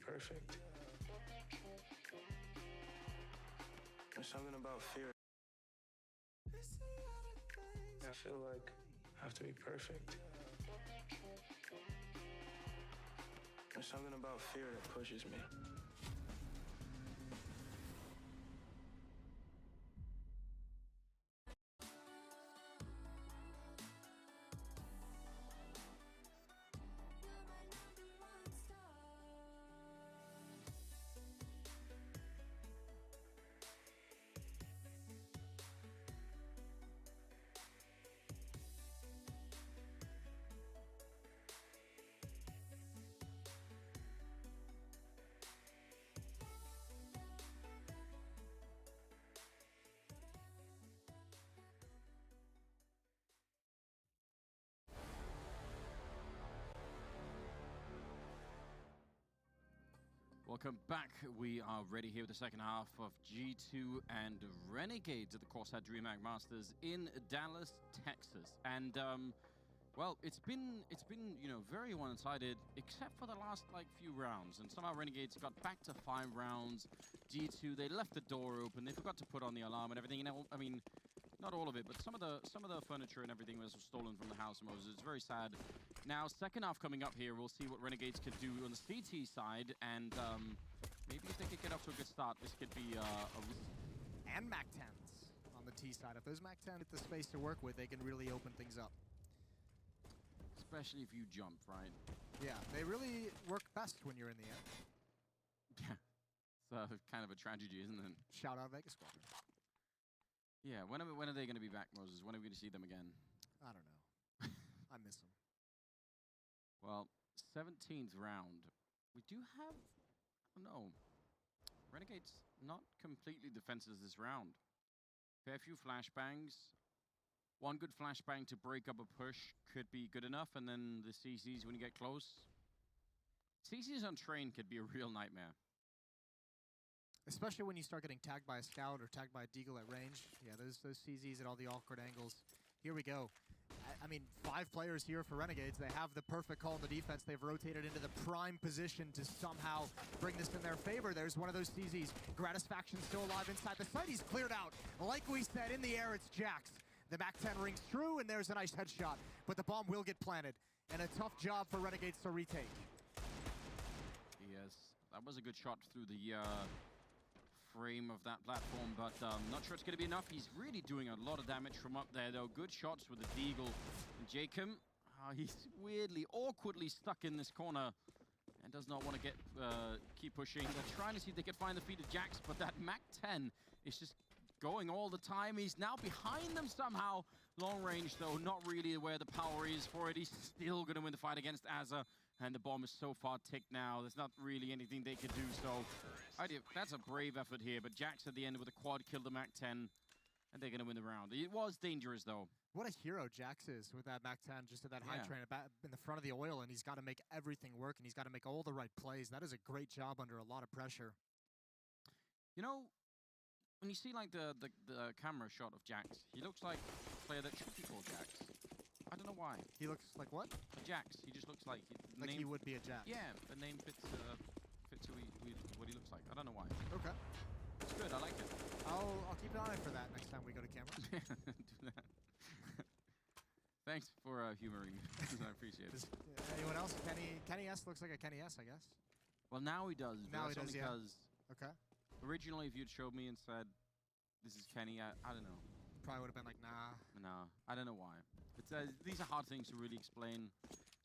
perfect. There's something about fear. I feel like I have to be perfect. There's something about fear that pushes me. Welcome back. We are ready here with the second half of G2 and Renegades at the Courtside DreamHack Masters in Dallas, Texas. And well, it's been very one-sided except for the last few rounds. And somehow Renegades got back to 5 rounds. G2, they left the door open. They forgot to put on the alarm and everything. I mean, not all of it, but some of the furniture and everything was stolen from the house of Moses. It's very sad. Now, second half coming up here, we'll see what Renegades can do on the CT side, and maybe if they could get off to a good start, this could be and MAC-10s on the T side. If those MAC-10 get the space to work with, they can really open things up. Especially if you jump, right? Yeah, they really work best when you're in the air. Yeah, it's kind of a tragedy, isn't it? Shout out Vegas Squadron. Yeah, when are they going to be back, Moses? When are we going to see them again? I don't know. I miss them. Well, 17th round. We do have, I don't know, Renegades not completely defenseless this round. Fair few flashbangs. One good flashbang to break up a push could be good enough, and then the CCs when you get close. CCs on train could be a real nightmare. Especially when you start getting tagged by a scout or tagged by a deagle at range. Yeah, those CZs at all the awkward angles. Here we go. I mean, 5 players here for Renegades. They have the perfect call in the defense. They've rotated into the prime position to somehow bring this in their favor. There's one of those CZs. Gratisfaction still alive inside the site. He's cleared out. Like we said, in the air, it's Jax. The MAC-10 rings true, and there's a nice headshot. But the bomb will get planted. And a tough job for Renegades to retake. Yes, that was a good shot through the frame of that platform, but not sure it's going to be enough. He's really doing a lot of damage from up there, though. Good shots with the deagle. And Jacob, he's weirdly, awkwardly stuck in this corner and does not want to keep pushing. They're trying to see if they can find the feet of Jax, but that MAC-10 is just going all the time. He's now behind them somehow. Long range, though, not really where the power is for it. He's still going to win the fight against Azza. And the bomb is so far ticked now. There's not really anything they could do, so that's a brave effort here. But Jax at the end with a quad killed the MAC-10, and they're going to win the round. It was dangerous, though. What a hero Jax is with that MAC-10, just at that high train in the front of the oil, and he's got to make everything work, and he's got to make all the right plays. That is a great job under a lot of pressure. You know, when you see the camera shot of Jax, he looks like a player that should be called Jax. I don't know why. He looks like what? A Jax. He just looks like he would be a Jax. Yeah, the name fits what he looks like. I don't know why. Okay. It's good. I like it. I'll keep an eye for that next time we go to camera. Do that. Thanks for humoring me. I appreciate it. Anyone else? Kenny S looks like a Kenny S, I guess. Well, now he does. Now he does, yeah. Because okay. Originally, if you'd showed me and said, "This is Kenny," I don't know. Probably would have been like, nah. Nah, I don't know why. It's, these are hard things to really explain.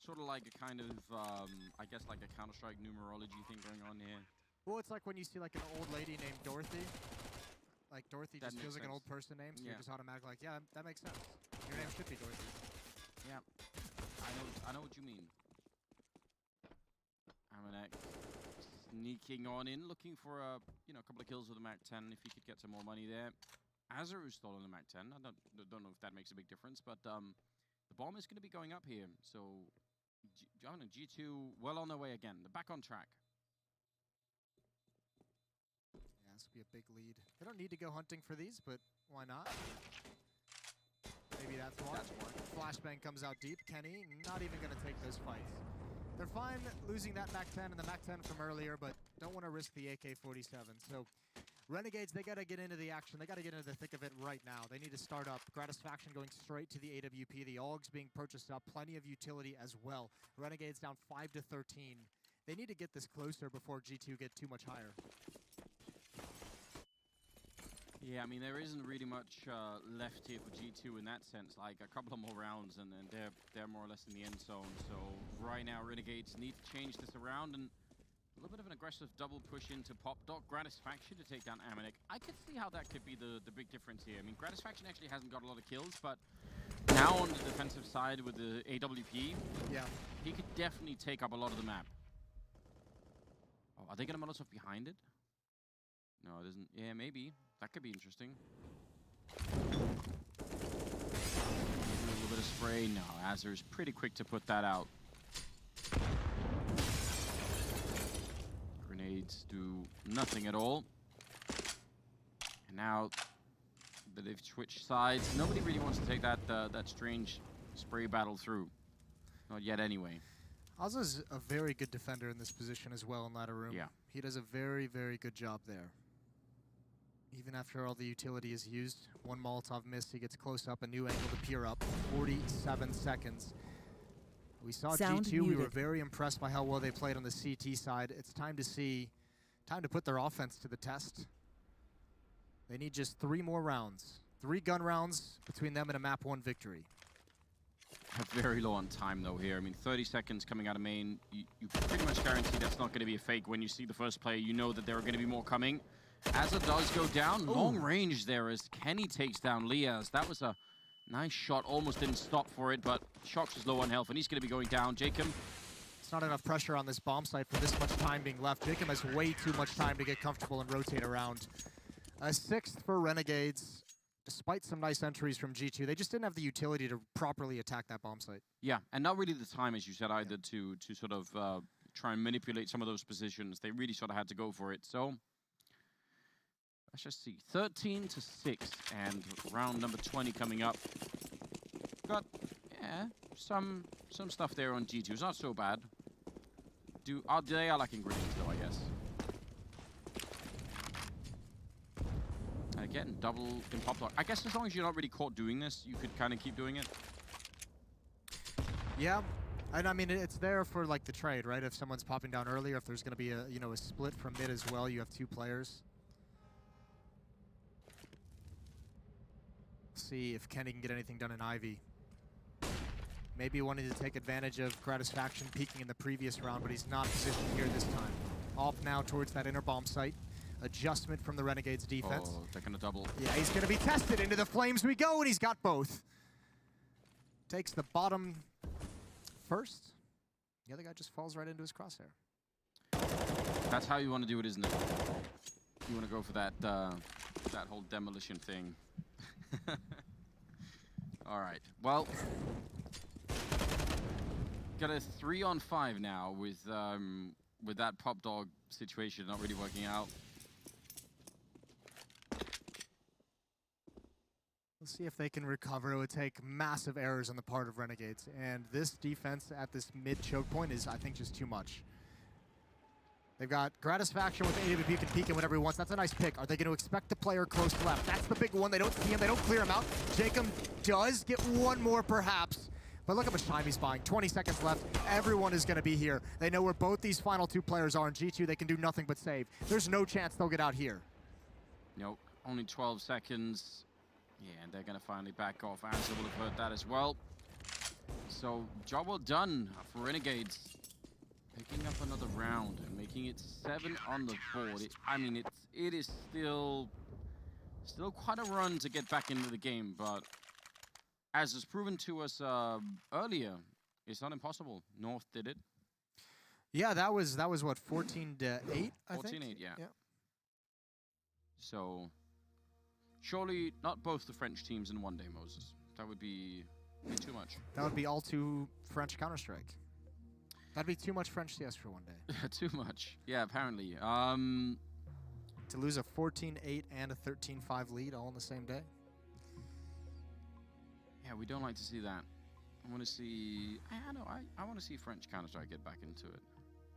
Sort of like a kind of, I guess, like a Counter-Strike numerology thing going on here. Well, it's like when you see like an old lady named Dorothy. Like Dorothy That just feels like makes an old person name, so Yeah. you're just automatically like, yeah, that makes sense. Your name should be Dorothy. Yeah, I know what you mean. Amanek sneaking on in, looking for a couple of kills with the MAC-10 if he could get some more money there. Azza who's stolen the MAC-10. I don't know if that makes a big difference, but the bomb is going to be going up here. So G2 well on their way again. They're back on track. Yeah, this will be a big lead. They don't need to go hunting for these, but why not? Maybe that's one. Flashbang comes out deep. Kenny not even going to take those fights. They're fine losing that MAC-10 and the MAC-10 from earlier, but don't want to risk the AK-47. So Renegades, they got to get into the action. They got to get into the thick of it right now. They need to start up. Gratisfaction going straight to the AWP. The AUGs being purchased up. Plenty of utility as well. Renegades down 5-13. They need to get this closer before G2 get too much higher. Yeah, I mean, there isn't really much left here for G2 in that sense. Like, a couple of more rounds, and then they're more or less in the end zone. So right now, Renegades need to change this around, and a little bit of an aggressive double push into PopDoc. Gratisfaction to take down Amanek. I could see how that could be the big difference here. I mean, Gratisfaction actually hasn't got a lot of kills, but now on the defensive side with the AWP, yeah, he could definitely take up a lot of the map. Oh, are they going to Molotov behind it? No, it isn't. Yeah, maybe. That could be interesting. A little bit of spray. No, Azur's pretty quick to put that out. Grenades do nothing at all. And now that they've switched sides, nobody really wants to take that strange spray battle through. Not yet, anyway. Ozza's a very good defender in this position as well in ladder room. Yeah. He does a very, very good job there. Even after all the utility is used, one Molotov miss, he gets close up, a new angle to peer up, 47 seconds. We saw Sound G2, we were very impressed by how well they played on the CT side. It's time to put their offense to the test. They need just 3 more rounds. 3 gun rounds between them and a map 1 victory. Very low on time though here. I mean, 30 seconds coming out of main. You pretty much guarantee that's not going to be a fake. When you see the first player, you know that there are going to be more coming. As it does go down, long range there as Kenny takes down Liaz. That was a nice shot. Almost didn't stop for it, but Shox is low on health, and he's going to be going down. Jacob. It's not enough pressure on this bomb site for this much time being left. Jacob has way too much time to get comfortable and rotate around. A 6th for Renegades. Despite some nice entries from G2, they just didn't have the utility to properly attack that bomb site. Yeah, and not really the time, as you said, either to sort of try and manipulate some of those positions. They really sort of had to go for it. So let's just see. 13-6, and round number 20 coming up. Got some stuff there on G2. It's not so bad. They are lacking grenades though, I guess. Again, double in PopDoc. I guess as long as you're not really caught doing this, you could kind of keep doing it. Yeah, and I mean, it's there for like the trade, right? If someone's popping down earlier, if there's going to be a a split from mid as well, you have 2 players. See if Kenny can get anything done in Ivy. Maybe wanting to take advantage of Gratisfaction peeking in the previous round, but he's not positioned here this time. Off now towards that inner bomb site. Adjustment from the Renegades defense. Oh, they're going to double. Yeah, he's going to be tested. Into the flames we go, and he's got both. Takes the bottom first. The other guy just falls right into his crosshair. That's how you want to do it, isn't it? You want to go for that that whole demolition thing. All right. Well, got a 3-on-5 now with that PopDoc situation not really working out. Let's see if they can recover. It would take massive errors on the part of Renegades. And this defense at this mid choke point is, I think, just too much. They've got Gratisfaction with AWP can peek him whenever he wants. That's a nice pick. Are they going to expect the player close left? That's the big one. They don't see him. They don't clear him out. Jacob does get one more, perhaps. But look how much time he's buying. 20 seconds left. Everyone is going to be here. They know where both these final 2 players are. In G2, they can do nothing but save. There's no chance they'll get out here. Nope. Only 12 seconds. Yeah, and they're going to finally back off. Answer will have heard that as well. So, job well done for Renegades. Picking up another round and making it 7 on the board. I mean, it is still quite a run to get back into the game, but as was proven to us earlier, it's not impossible. North did it. Yeah, that was what, 14-8, I think? 14-8, yeah. So, surely not both the French teams in one day, Moses. That would be too much. That would be all too French Counter-Strike. That'd be too much French CS for one day. Too much. Yeah, apparently. To lose a 14-8 and a 13-5 lead all in the same day. Yeah, we don't like to see that. I want to see. I know. I want to see French Counter-Strike get back into it.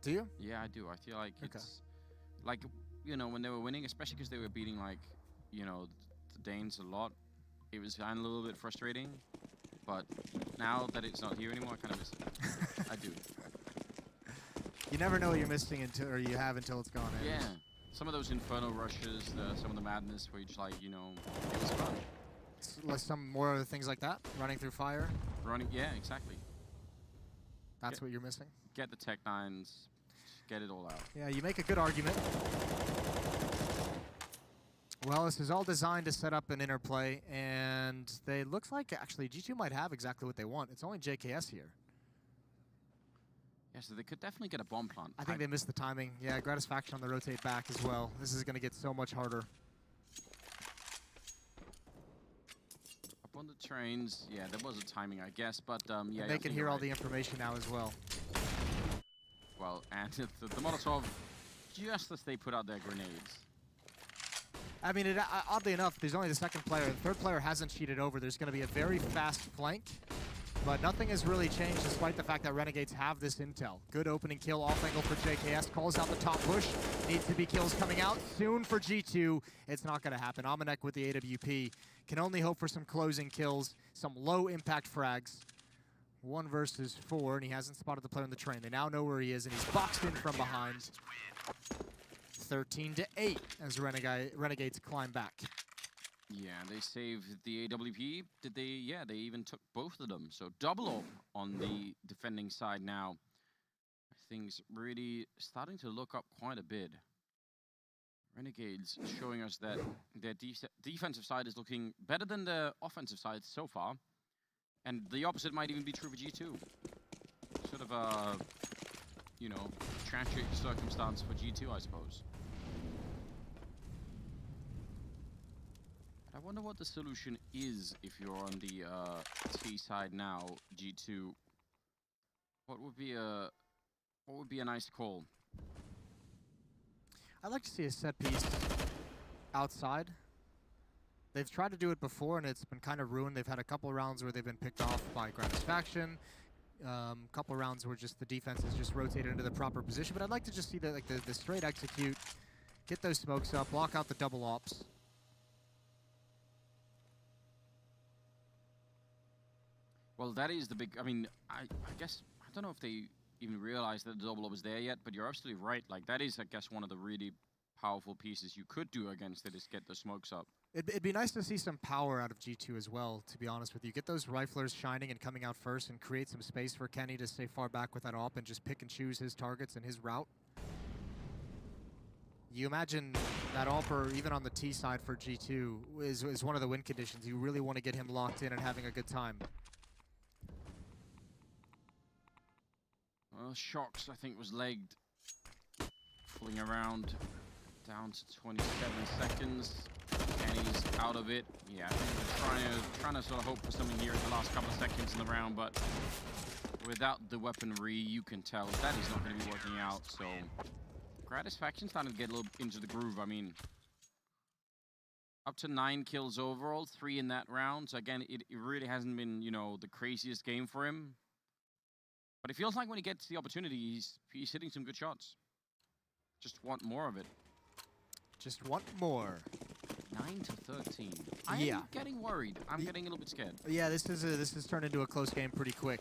Do you? Yeah, I do. I feel like Okay. it's like, you know, when they were winning, especially because they were beating like, you know, the Danes a lot. It was kind of a little bit frustrating. But now that it's not here anymore, I kind of miss it. I do. You never know what you're missing until, or you have until it's gone. Yeah. Some of those Inferno rushes, some of the madness where you just like, you know, it was fun. Like some more of the things like that, running through fire. Running, yeah, exactly. That's what you're missing. Get the Tech 9s, get it all out. Yeah, you make a good argument. Well, this is all designed to set up an interplay, and they looks like actually G2 might have exactly what they want. It's only JKS here. Yeah, so they could definitely get a bomb plant. I think they missed the timing. Yeah, Gratisfaction on the rotate back as well. This is going to get so much harder. Up on the trains, yeah, there was a timing, I guess, but yeah. And they can hear all the information now as well. Well, and the Molotov, just as they put out their grenades. I mean, oddly enough, there's only the second player. The third player hasn't cheated over. There's going to be a very fast flank, but nothing has really changed despite the fact that Renegades have this intel. Good opening kill off angle for JKS. Calls out the top push. Needs to be kills coming out soon for G2. It's not going to happen. Amanek with the AWP can only hope for some closing kills, some low impact frags. 1 versus 4, and he hasn't spotted the player on the train. They now know where he is, and he's boxed in from behind. 13-8 as Renegades climb back. Yeah, they saved the AWP. Did they? Yeah, they even took both of them. So double up on the defending side now. Things really starting to look up quite a bit. Renegades showing us that their defensive side is looking better than the offensive side so far. And the opposite might even be true for G2. Sort of a, you know, tragic circumstance for G2, I suppose. I wonder what the solution is if you're on the T side now, G2. What would be a nice call? I'd like to see a set piece outside. They've tried to do it before, and it's been kind of ruined. They've had a couple rounds where they've been picked off by Gratisfaction. Couple rounds where just the defense is just rotated into the proper position. But I'd like to just see the straight execute, get those smokes up, block out the double ops. Well, that is the big. I mean, I guess I don't know if they even realized that the double up was there yet. But you're absolutely right. Like that is, I guess, one of the really powerful pieces you could do against it is get the smokes up. It'd be nice to see some power out of G2 as well, to be honest with you. Get those riflers shining and coming out first and create some space for Kenny to stay far back with that op and just pick and choose his targets and his route. You imagine that AWPer, even on the T side for G2, is one of the win conditions. You really want to get him locked in and having a good time. Well, Shocks, I think, was legged. Fooling around. Down to 27 seconds. Kenny's out of it. Yeah, I think they're trying to sort of hope for something here in the last couple of seconds in the round, but without the weaponry, you can tell that is not going to be working out. So, Gratisfaction starting to get a little into the groove. I mean, up to 9 kills overall, 3 in that round. So again, it really hasn't been, you know, the craziest game for him. But it feels like when he gets the opportunity, he's hitting some good shots. Just want more of it. Just want more. 9 to 13. I'm getting worried. I'm getting a little bit scared. Yeah, this has turned into a close game pretty quick.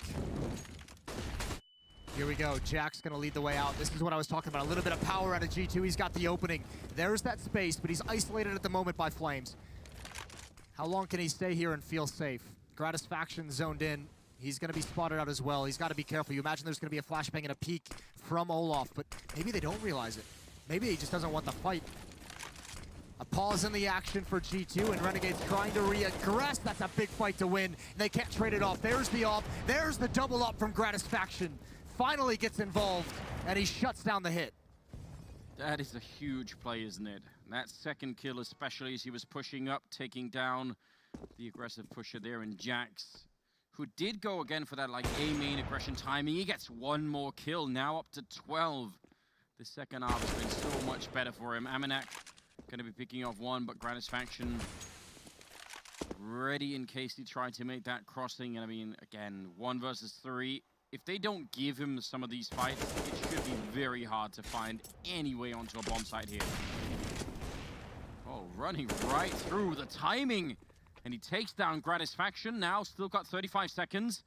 Here we go. Jack's going to lead the way out. This is what I was talking about. A little bit of power out of G2. He's got the opening. There's that space, but he's isolated at the moment by Flames. How long can he stay here and feel safe? Gratisfaction zoned in. He's going to be spotted out as well. He's got to be careful. You imagine there's going to be a flashbang and a peek from Olaf, but maybe they don't realize it. Maybe he just doesn't want the fight. A pause in the action for G2, and Renegades trying to reaggress. That's a big fight to win. They can't trade it off. There's the op. There's the double up from Gratisfaction. Finally gets involved, and he shuts down the hit. That is a huge play, isn't it? And that second kill, especially as he was pushing up, taking down the aggressive pusher there in Jax, who did go again for that like A main aggression timing. He gets one more kill, now up to 12. The second half has been so much better for him. Amanek going to be picking off one, but Gratisfaction ready in case he tried to make that crossing. And I mean, again, 1 versus 3. If they don't give him some of these fights, it should be very hard to find any way onto a bomb site here. Oh, running right through the timing. And he takes down Gratisfaction. Now still got 35 seconds.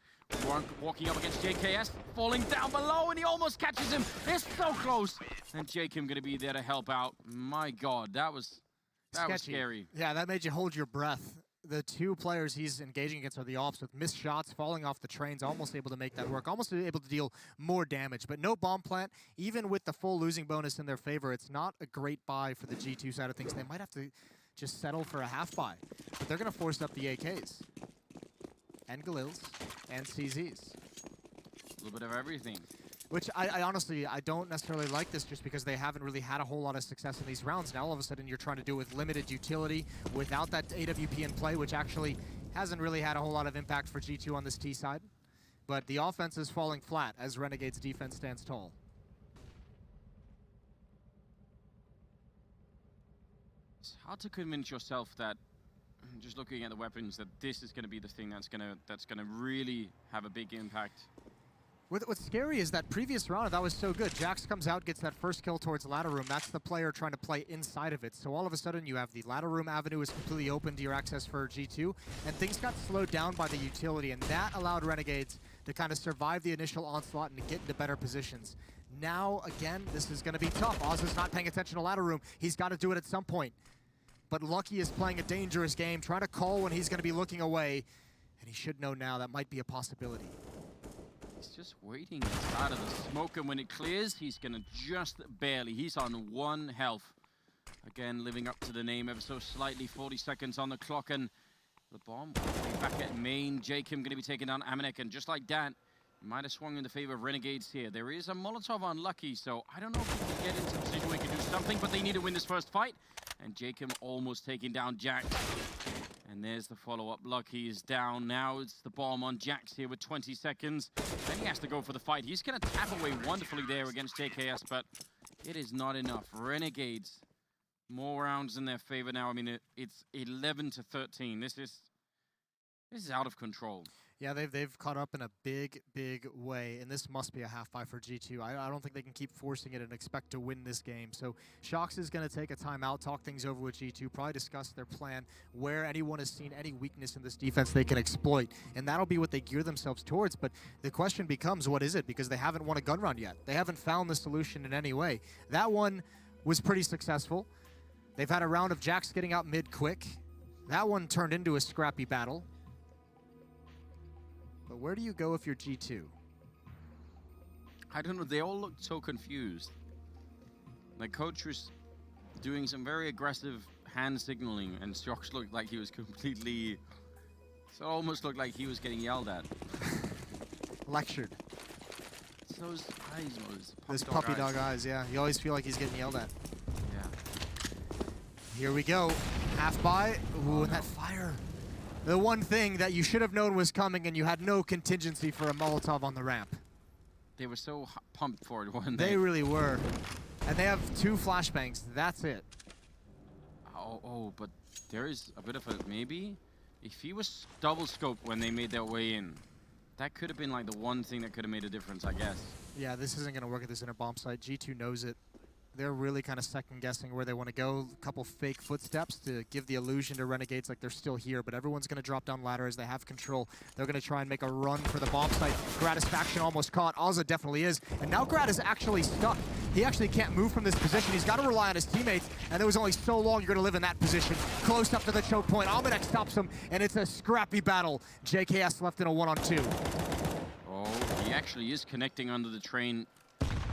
Walking up against JKS, falling down below, and he almost catches him. It's so close. And Jacob going to be there to help out. My God, that was scary. Yeah, that made you hold your breath. The 2 players he's engaging against are the Ops with missed shots, falling off the trains, almost able to make that work, almost able to deal more damage. But no bomb plant, even with the full losing bonus in their favor, it's not a great buy for the G2 side of things. They might have to just settle for a half buy. But they're going to force up the AKs. And Galils. And CZs. A little bit of everything. Which I honestly, I don't necessarily like this just because they haven't really had a whole lot of success in these rounds. Now all of a sudden you're trying to do it with limited utility, without that AWP in play, which actually hasn't really had a whole lot of impact for G2 on this T side. But the offense is falling flat as Renegade's defense stands tall. It's hard to convince yourself that, just looking at the weapons, that this is going to be the thing that's gonna really have a big impact. What's scary is that previous round, that was so good. Jax comes out, gets that first kill towards ladder room. That's the player trying to play inside of it. So all of a sudden, you have the ladder room avenue is completely open to your access for G2, and things got slowed down by the utility, and that allowed Renegades to kind of survive the initial onslaught and to get into better positions. Now, again, this is going to be tough. Oz is not paying attention to ladder room. He's got to do it at some point. But Lucky is playing a dangerous game, trying to call when he's going to be looking away, and he should know now that might be a possibility. He's just waiting inside of the smoke, and when it clears, he's gonna just barely. He's on 1 health. Again, living up to the name ever so slightly. 40 seconds on the clock, and the bomb back at main. Jacob gonna be taking down Amanek, and just like that, might have swung in the favor of Renegades here. There is a Molotov on Lucky, so I don't know if we can get into a position where we can do something, but they need to win this first fight. And Jacob almost taking down Jax. And there's the follow-up. Lucky is down. Now it's the bomb on Jax here with 20 seconds. Then he has to go for the fight. He's going to tap away wonderfully there against JKS, but it is not enough. Renegades, more rounds in their favor now. I mean, it's 11-13. This is out of control. Yeah, they've caught up in a big, big way, and this must be a half buy for G2. I don't think they can keep forcing it and expect to win this game. So Shox is going to take a timeout, talk things over with G2, probably discuss their plan, where anyone has seen any weakness in this defense they can exploit, and that'll be what they gear themselves towards. But the question becomes, what is it? Because they haven't won a gun round yet. They haven't found the solution in any way. That one was pretty successful. They've had a round of Jax getting out mid quick. That one turned into a scrappy battle. But where do you go if you're G2? I don't know. They all looked so confused. Like, coach was doing some very aggressive hand signaling, and Shox looked like he was completely... So it almost looked like he was getting yelled at. Lectured. It's those eyes, those puppy dog eyes, yeah. You always feel like he's getting yelled at. Yeah. Here we go. Half buy. Ooh, and that fire. The one thing that you should have known was coming, and you had no contingency for a Molotov on the ramp. They were so pumped for it, weren't they? They really were. And they have 2 flashbangs. That's it. Oh, but there is a bit of a maybe. If he was double scoped when they made their way in, that could have been like the one thing that could have made a difference, I guess. Yeah, this isn't going to work at this inner bomb site. G2 knows it. They're really kind of second-guessing where they want to go. A couple fake footsteps to give the illusion to Renegades like they're still here, but everyone's going to drop down ladder as they have control. They're going to try and make a run for the bomb site. Gratisfaction almost caught. Ozza definitely is. And now Grad is actually stuck. He actually can't move from this position. He's got to rely on his teammates, and there was only so long you're going to live in that position. Close up to the choke point. Amanek stops him, and it's a scrappy battle. JKS left in a 1-on-2. Oh, he actually is connecting under the train.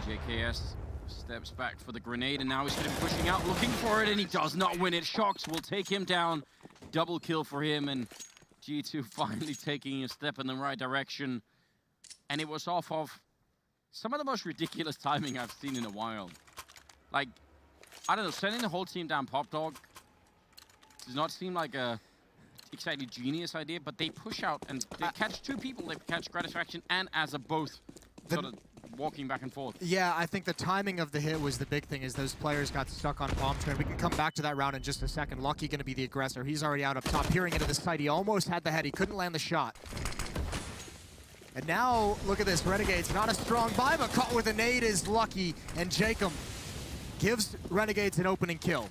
JKS steps back for the grenade, and now he's going to be pushing out, looking for it, and he does not win it. Shox will take him down. Double kill for him, and G2 finally taking a step in the right direction. And it was off of some of the most ridiculous timing I've seen in a while. Like, I don't know, sending the whole team down Pop Dog does not seem like a exactly genius idea, but they push out and they catch 2 people. They catch Gratisfaction and Asa both sort of walking back and forth. Yeah, I think the timing of the hit was the big thing, is those players got stuck on bomb train. We can come back to that round in just a second. Lucky going to be the aggressor. He's already out up top, peering into the site. He almost had the head. He couldn't land the shot. And now, look at this. Renegades, not a strong buy, but caught with a nade is Lucky. And Jacob gives Renegades an opening kill.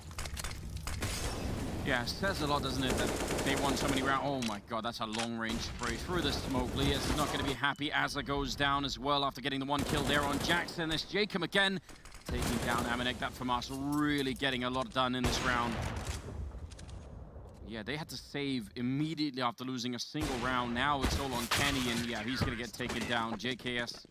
Yeah, it says a lot, doesn't it, that they won so many rounds. Oh my god, that's a long-range spray through the smoke. Lias is not going to be happy. Azza goes down as well after getting the one kill there on Jackson. This Jacob again taking down Amanek. That FAMAS really getting a lot done in this round. Yeah, they had to save immediately after losing a single round. Now it's all on Kenny, and yeah, he's going to get taken down. JKS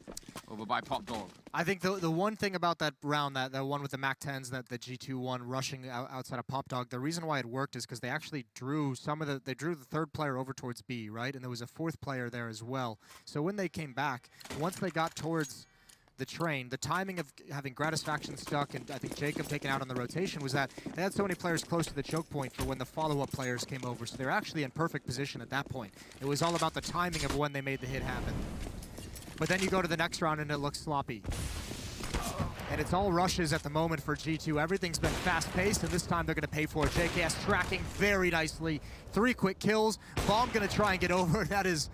over by Pop Dog. I think the one thing about that round, that one with the MAC-10s that the G2 won rushing outside of Pop Dog, the reason why it worked is because they actually drew they drew the third player over towards B, right? And there was a fourth player there as well. So when they came back, once they got towards the train, the timing of having Gratisfaction stuck and I think Jacob taken out on the rotation was that they had so many players close to the choke point for when the follow-up players came over. So they're actually in perfect position at that point. It was all about the timing of when they made the hit happen. But then you go to the next round and it looks sloppy. And it's all rushes at the moment for G2. Everything's been fast-paced, and this time they're going to pay for it. JKS tracking very nicely. 3 quick kills. Bomb going to try and get over. That is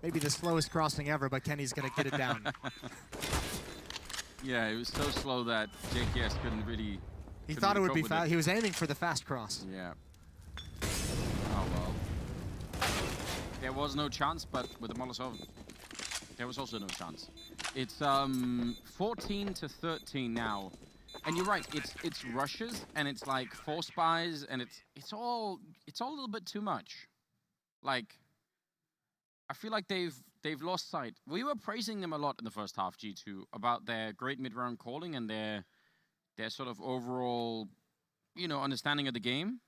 maybe the slowest crossing ever, but Kenny's going to get it down. Yeah, it was so slow that JKS couldn't really... He thought it would be fast. He was aiming for the fast cross. Yeah. Oh, well. There was no chance, but with the Molotov, there was also no chance. It's 14 to 13 now. And you're right, it's rushes, and it's like 4 spies, and it's all a little bit too much. Like, I feel like they've lost sight. We were praising them a lot in the first half, G2, about their great mid-round calling and their sort of overall, you know, understanding of the game.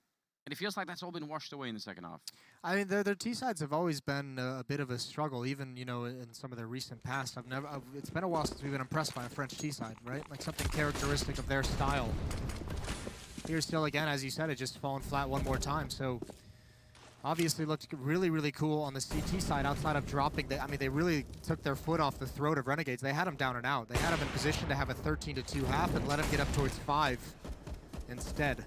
And it feels like that's all been washed away in the second half. I mean, their T-sides have always been a bit of a struggle, even, you know, in some of their recent past. It's been a while since we've been impressed by a French T-side, right? Like something characteristic of their style. Here still, again, as you said, it just fallen flat one more time. So obviously looked really, really cool on the CT side outside of dropping. I mean, they really took their foot off the throat of Renegades. They had them down and out. They had them in position to have a 13-2 half and let them get up towards 5 instead.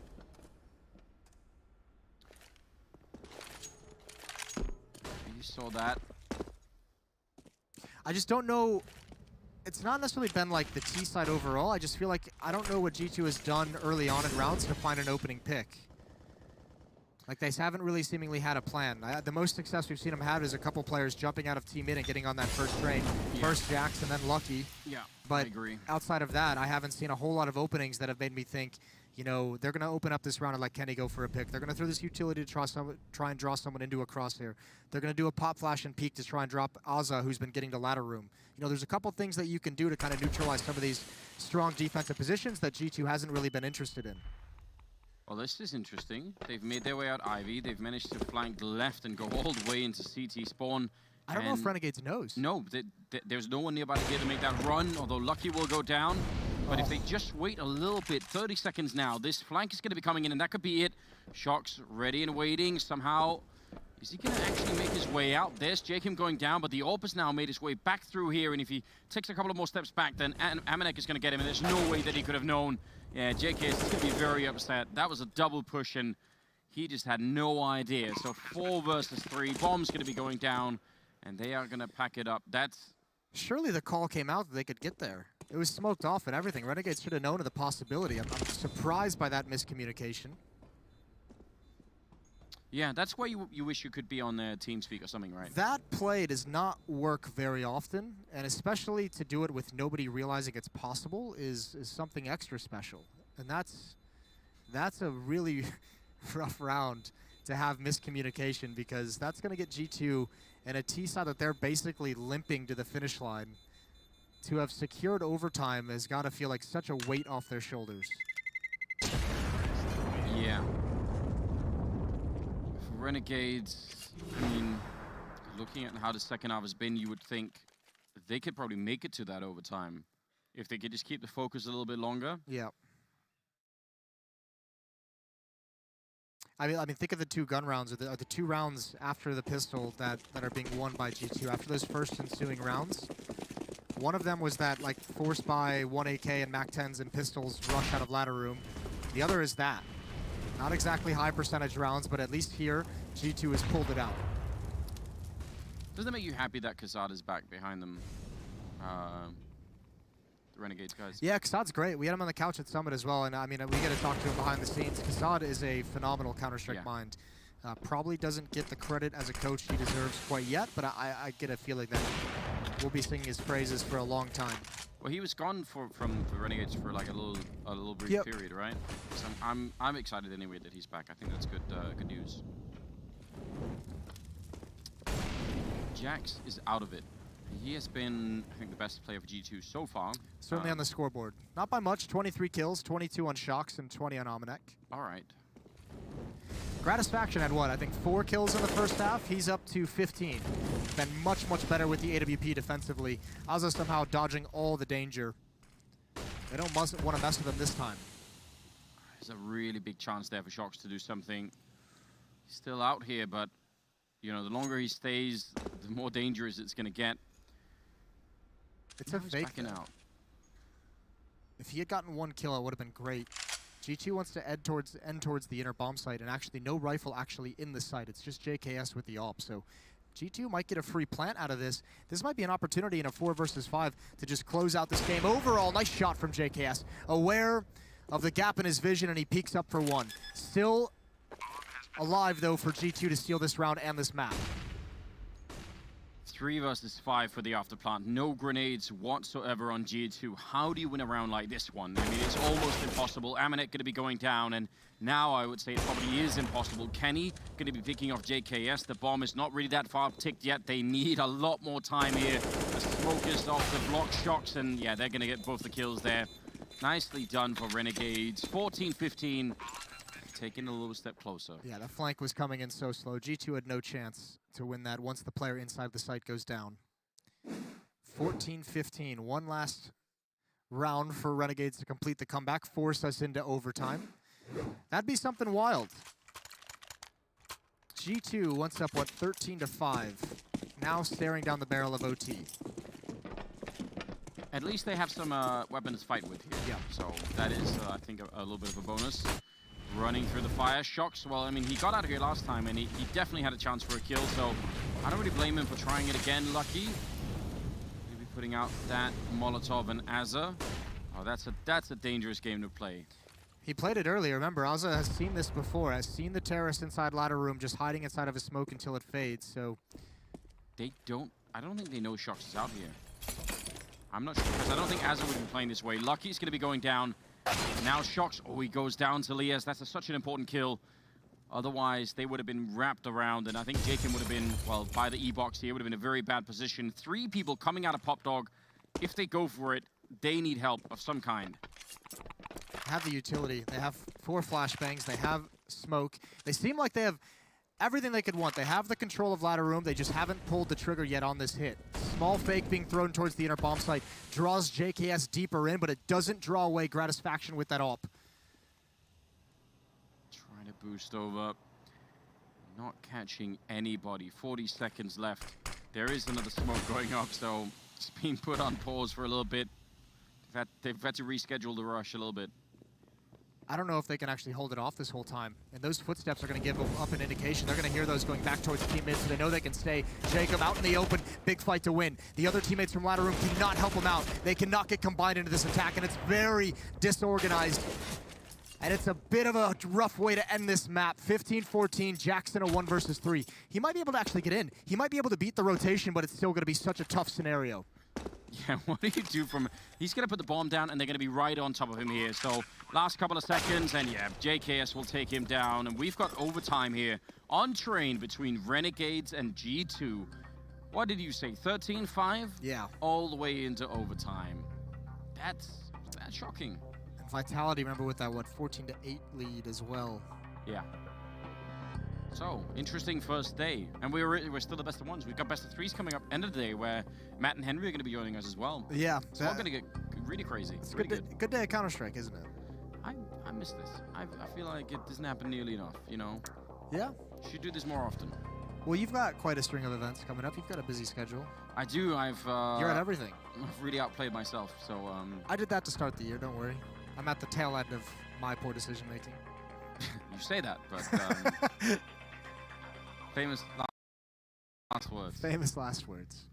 You saw that. I just don't know. It's not necessarily been like the T side overall. I just feel like I don't know what G2 has done early on in rounds to find an opening pick. Like, they haven't really seemingly had a plan. The most success we've seen them have is a couple players jumping out of Team Mid and getting on that first train. Yeah. First Jax and then Lucky. Yeah, but I agree. Outside of that, I haven't seen a whole lot of openings that have made me think, you know, they're going to open up this round and let Kenny go for a pick. They're going to throw this utility to try and draw someone into a crosshair. They're going to do a pop flash and peek to try and drop Azza, who's been getting to ladder room. You know, there's a couple things that you can do to kind of neutralize some of these strong defensive positions that G2 hasn't really been interested in. Well, this is interesting. They've made their way out Ivy. They've managed to flank left and go all the way into CT spawn. I don't know if Renegades knows. No, there's no one nearby here to make that run, although Lucky will go down. But if they just wait a little bit, 30 seconds now, this flank is going to be coming in, and that could be it. Shox ready and waiting. Somehow, is he going to actually make his way out? There's Jacob going down, but the AWP has now made his way back through here, and if he takes a couple of more steps back, then Amanek is going to get him, and there's no way that he could have known. Yeah, JK is going to be very upset. That was a double push, and he just had no idea. So 4 versus 3. Bomb's going to be going down, and they are going to pack it up. That's... Surely the call came out that they could get there. It was smoked off and everything. Renegades should have known of the possibility. I'm surprised by that miscommunication. Yeah, that's why you wish you could be on their TeamSpeak or something, right? That play does not work very often, and especially to do it with nobody realizing it's possible is something extra special. And that's a really rough round to have miscommunication, because that's going to get G2 and a T-side that they're basically limping to the finish line. To have secured overtime has got to feel like such a weight off their shoulders. Yeah. Renegades, I mean, looking at how the second half has been, you would think they could probably make it to that overtime if they could just keep the focus a little bit longer. Yeah. I mean, think of the 2 gun rounds, or the 2 rounds after the pistol that are being won by G2. After those first ensuing rounds, One of them was that like forced by 1 AK and MAC-10s and pistols rush out of ladder room. The other is that. Not exactly high percentage rounds, but at least here, G2 has pulled it out. Doesn't it make you happy that Kasad's back behind them? The Renegades guys. Yeah, Kasad's great. We had him on the couch at Summit as well, and I mean, we get to talk to him behind the scenes. Kasad is a phenomenal Counter-Strike mind. Probably doesn't get the credit as a coach he deserves quite yet, but I get a feeling that we'll be singing his praises for a long time. Well, he was gone from the Renegades for like a little brief period, right? So I'm excited anyway that he's back. I think that's good news. Jax is out of it. He has been, I think, the best player for G2 so far. Certainly on the scoreboard. Not by much. 23 kills, 22 on Shox, and 20 on Almanac. All right. Gratisfaction had what? I think 4 kills in the first half. He's up to 15. Been much, much better with the AWP defensively. Azza somehow dodging all the danger. They don't want to mess with him this time. There's a really big chance there for Shox to do something. He's still out here, but you know, the longer he stays, the more dangerous it's going to get. It's a fake. Backing out. If he had gotten 1 kill, it would have been great. G2 wants to end towards the inner bomb site, and actually no rifle actually in the site. It's just JKS with the AWP. So G2 might get a free plant out of this. This might be an opportunity in a 4 versus 5 to just close out this game. Overall, nice shot from JKS. Aware of the gap in his vision, and he peeks up for 1. Still alive, though, for G2 to steal this round and this map. 3 versus 5 for the afterplant. No grenades whatsoever on G2. How do you win a round like this one? I mean, it's almost impossible. Amanek going to be going down, and now I would say it probably is impossible. Kenny going to be picking off JKS. The bomb is not really that far ticked yet. They need a lot more time here. The smoke is off the block Shox, and yeah, they're going to get both the kills there. Nicely done for Renegades. 14-15. Taking a little step closer. Yeah, the flank was coming in so slow. G2 had no chance to win that once the player inside the site goes down. 14-15. One last round for Renegades to complete the comeback, force us into overtime. That'd be something wild. G2 once up, what, 13-5. Now staring down the barrel of OT. At least they have some weapons to fight with here. Yeah. So that is, I think, a little bit of a bonus. Running through the fire. Shox, well, I mean, he got out of here last time, and he definitely had a chance for a kill, so I don't really blame him for trying it again. Lucky. Maybe putting out that Molotov and Azza. Oh, that's a dangerous game to play. He played it earlier. Remember, Azza has seen this before. Has seen the terrorist inside ladder room just hiding inside of a smoke until it fades, so... I don't think they know Shox is out here. I'm not sure, because I don't think Azza would be playing this way. Lucky's going to be going down. Now Shox, oh, he goes down to Lias. That's such an important kill. Otherwise, they would have been wrapped around, and I think Jacob would have been, well, by the E-box here, would have been a very bad position. 3 people coming out of Pop Dog. If they go for it, they need help of some kind. Have the utility. They have 4 flashbangs. They have smoke. They seem like they have everything they could want. They have the control of ladder room. They just haven't pulled the trigger yet on this hit. Small fake being thrown towards the inner bomb site. Draws JKS deeper in, but it doesn't draw away Gratisfaction with that AWP. Trying to boost over. Not catching anybody. 40 seconds left. There is another smoke going up, so it's being put on pause for a little bit. They've had to reschedule the rush a little bit. I don't know if they can actually hold it off this whole time. And those footsteps are going to give up an indication. They're going to hear those going back towards teammates, so they know they can stay. Jacob out in the open, big fight to win. The other teammates from ladder room cannot help him out. They cannot get combined into this attack, and it's very disorganized. And it's a bit of a rough way to end this map. 15-14, Jackson a 1 versus 3. He might be able to actually get in. He might be able to beat the rotation, but it's still going to be such a tough scenario. Yeah, what do you do from... He's going to put the bomb down, and they're going to be right on top of him here. So, last couple of seconds, and yeah, JKS will take him down. And we've got overtime here on train between Renegades and G2. What did you say, 13-5? Yeah. All the way into overtime. That's shocking. And Vitality, remember, with that, what, 14-8 lead as well. Yeah. So, interesting first day. And we're still the best of ones. We've got best of 3s coming up end of the day where Matt and Henry are going to be joining us as well. Yeah. It's all going to get really crazy. It's really good day at Counter-Strike, isn't it? I miss this. I feel like it doesn't happen nearly enough, you know? Yeah. Should do this more often. Well, you've got quite a string of events coming up. You've got a busy schedule. I do. You're at everything. I've really outplayed myself, so... I did that to start the year, don't worry. I'm at the tail end of my poor decision-making. You say that, but... famous last words. Famous last words.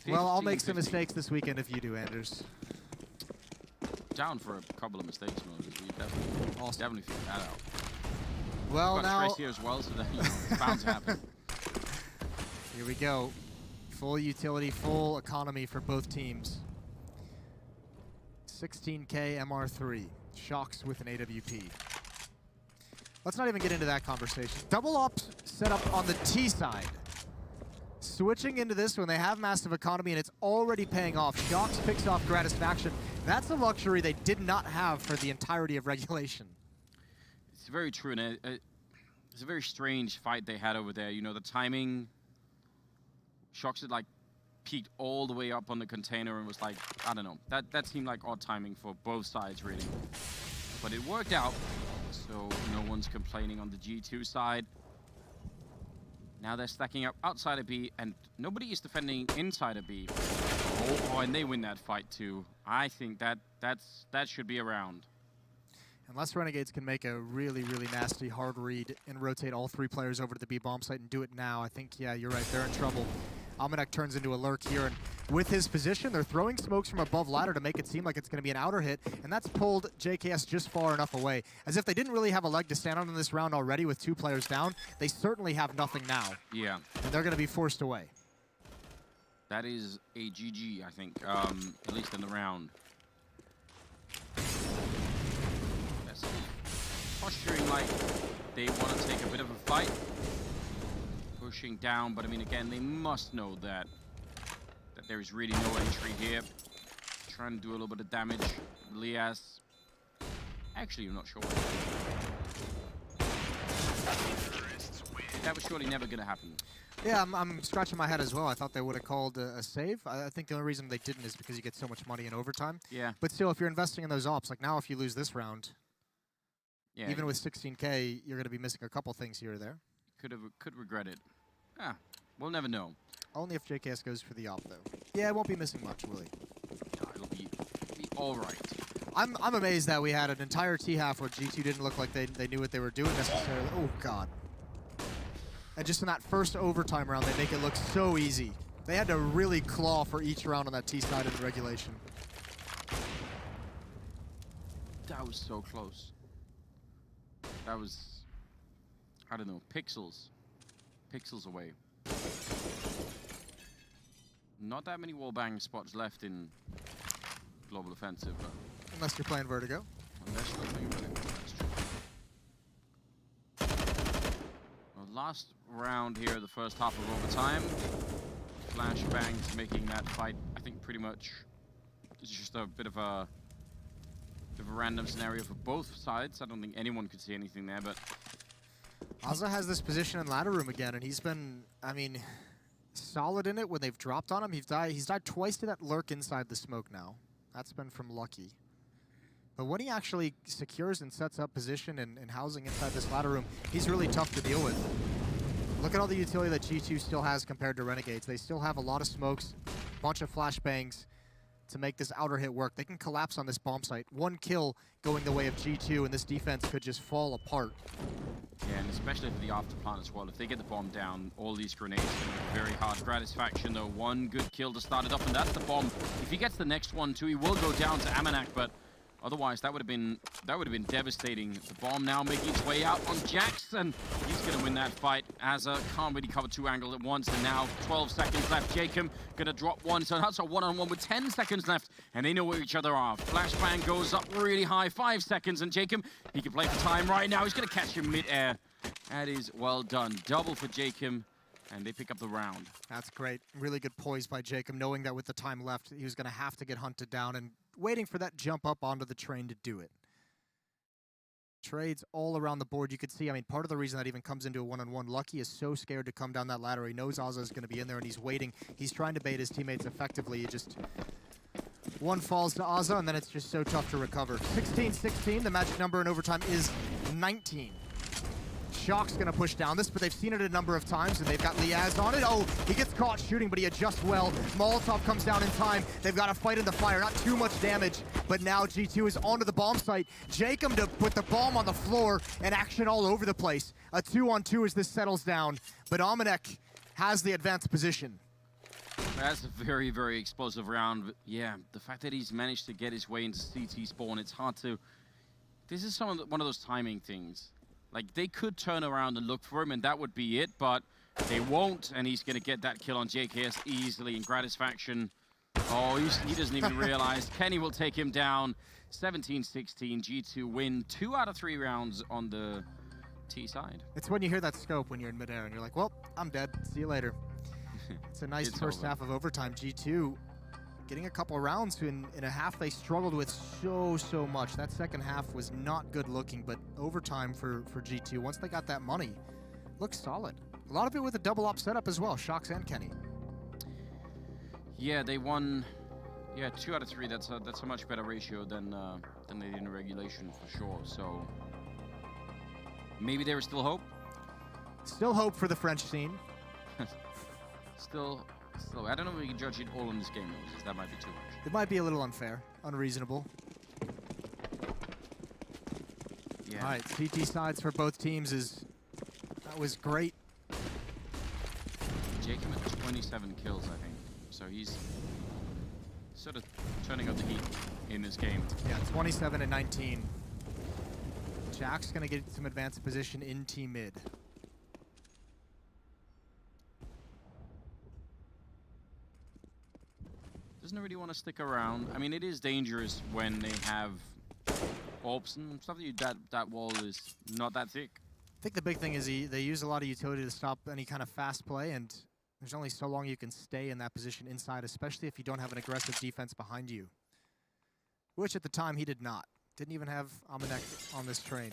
Well, I'll make some mistakes this weekend if you do, Anders. Down for a couple of mistakes, Moses. We definitely figured that out. Well, We've got now... Trace here as well, so that, you know, it's bound to happen. Here we go. Full utility, full economy for both teams. 16K MR3. Shocks with an AWP. Let's not even get into that conversation. Double ops set up on the T side. Switching into this when they have massive economy and it's already paying off. Shocks picks off Gratisfaction. That's a luxury they did not have for the entirety of regulation. It's very true, and it's a very strange fight they had over there. You know, the timing... Shocks had, like, peaked all the way up on the container and was like, I don't know. That seemed like odd timing for both sides, really. But it worked out, so no one's complaining on the G2 side. Now they're stacking up outside of B, and nobody is defending inside of B. Oh, and they win that fight, too. I think that should be around. Unless Renegades can make a really, really nasty hard read and rotate all three players over to the B bomb site and do it now, I think, yeah, you're right, they're in trouble. Almanac turns into a lurk here, and with his position, they're throwing smokes from above ladder to make it seem like it's going to be an outer hit, and that's pulled JKS just far enough away. As if they didn't really have a leg to stand on in this round already with 2 players down, they certainly have nothing now. Yeah. And they're going to be forced away. That is a GG, I think, at least in the round. That's posturing like they want to take a bit of a fight. Pushing down, but I mean, again, they must know that there is really no entry here. Trying to do a little bit of damage. Lias. Actually, I'm not sure. That was surely never going to happen. Yeah, I'm scratching my head as well. I thought they would have called a save. I think the only reason they didn't is because you get so much money in overtime. Yeah. But still, if you're investing in those ops, like now if you lose this round, yeah, even with 16K, you're going to be missing a couple things here or there. Could regret it. Ah, we'll never know. Only if JKS goes for the op, though. Yeah, it won't be missing much, will he? It'll be all right. I'm amazed that we had an entire T-half where G2 didn't look like they knew what they were doing necessarily. Oh, God. And just in that first overtime round, they make it look so easy. They had to really claw for each round on that T side of the regulation. That was so close. That was, I don't know, pixels away. Not that many wallbang spots left in Global Offensive, but unless you're playing Vertigo. Unless you're playing Vertigo, that's true. Well, last round here, the first half of overtime. Flashbangs making that fight, I think, pretty much. It's just a bit of a random scenario for both sides. I don't think anyone could see anything there, but Azza has this position in ladder room again, and he's been, I mean, solid in it when they've dropped on him. He's died twice to that lurk inside the smoke now. That's been from Lucky. But when he actually secures and sets up position and housing inside this ladder room, he's really tough to deal with. Look at all the utility that G2 still has compared to Renegades. They still have a lot of smokes, a bunch of flashbangs to make this outer hit work. They can collapse on this bomb site. One kill going the way of G2, and this defense could just fall apart. Yeah, and especially for the afterplan as well. If they get the bomb down, all these grenades are going to be very hard. Gratisfaction, though, one good kill to start it up, and that's the bomb. If he gets the next one, too, he will go down to Almanac, but otherwise, that would have been devastating. The bomb now making its way out on Jackson. He's going to win that fight. Azza can't really cover 2 angles at once, and now 12 seconds left. Jacob going to drop one, so that's a one-on-one with 10 seconds left, and they know where each other are. Flashbang goes up really high, 5 seconds, and Jacob, he can play for time right now. He's going to catch him mid-air. That is well done. Double for Jacob, and they pick up the round. That's great. Really good poise by Jacob, knowing that with the time left, he was going to have to get hunted down and waiting for that jump up onto the train to do it. Trades all around the board. You could see, I mean, part of the reason that even comes into a one-on-one, Lucky is so scared to come down that ladder. He knows Azza is going to be in there, and he's waiting. He's trying to bait his teammates effectively. He just... one falls to Azza, and then it's just so tough to recover. 16-16, the magic number in overtime is 19. Shock's gonna push down this, but they've seen it a number of times, and they've got Liaz on it. Oh, he gets caught shooting, but he adjusts well. Molotov comes down in time. They've got to fight in the fire. Not too much damage, but now G2 is onto the bomb site. Jacob to put the bomb on the floor and action all over the place. A 2-on-2 as this settles down, but Amanek has the advanced position. That's a very, very explosive round. But yeah, the fact that he's managed to get his way into CT spawn, it's hard to... This is one of those timing things. Like, they could turn around and look for him, and that would be it, but they won't, and he's going to get that kill on JKS easily in Gratisfaction. Oh, he doesn't even realize. Kenny will take him down. 17-16, G2 win 2 out of 3 rounds on the T side. It's when you hear that scope when you're in midair, and you're like, well, I'm dead. See you later. It's a nice first half of overtime. G2 getting a couple rounds in a half they struggled with so much. That second half was not good looking, but overtime for G2, once they got that money, looks solid. A lot of it with a double up setup as well, Shocks and Kenny. Yeah, they won. Yeah, 2 out of 3. That's a much better ratio than they did in regulation for sure. So maybe there is still hope. Still hope for the French scene. Still, I don't know if we can judge it all in this game, because that might be too much. It might be a little unfair, unreasonable. Yeah. All right, CT sides for both teams that was great. Jacob at 27 kills, I think. So he's sort of turning up the heat in this game. Yeah, 27 and 19. Jack's gonna get some advanced position in T mid. Doesn't really want to stick around. I mean, it is dangerous when they have orbs and stuff. That wall is not that thick. I think the big thing is they use a lot of utility to stop any kind of fast play, and there's only so long you can stay in that position inside, especially if you don't have an aggressive defense behind you. Which at the time he did not. Didn't even have Amanek on this train.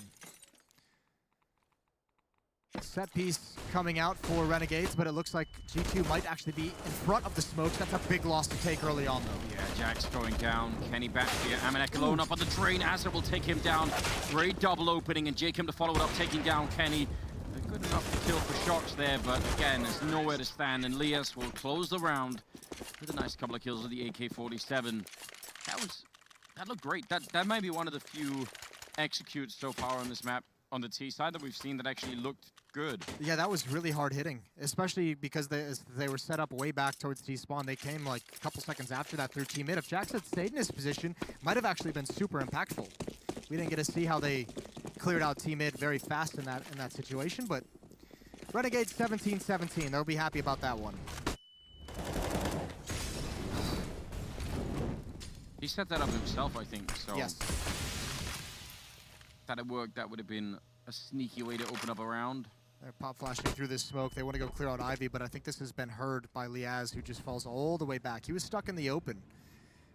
Set piece coming out for Renegades, but it looks like G2 might actually be in front of the smokes. That's a big loss to take early on, though. Yeah, Jack's going down. Kenny back here. Amanek alone up on the train. Azza will take him down. Great double opening, and Jacob to follow it up, taking down Kenny. Good enough to kill for Shocks there, but again, there's nowhere to stand, and Lias will close the round with a nice couple of kills with the AK-47. That looked great. That might be one of the few executes so far on this map on the T side that we've seen that actually looked good. Yeah, that was really hard hitting, especially because they were set up way back towards T spawn. They came like a couple seconds after that through T mid. If Jax had stayed in his position, might have actually been super impactful. We didn't get to see how they cleared out T mid very fast in that situation, but Renegades 17-17. They'll be happy about that one. He set that up himself, I think. So yes. If that had worked, that would have been a sneaky way to open up a round. They're pop flashing through this smoke. They want to go clear out Ivy, but I think this has been heard by Liaz, who just falls all the way back. He was stuck in the open,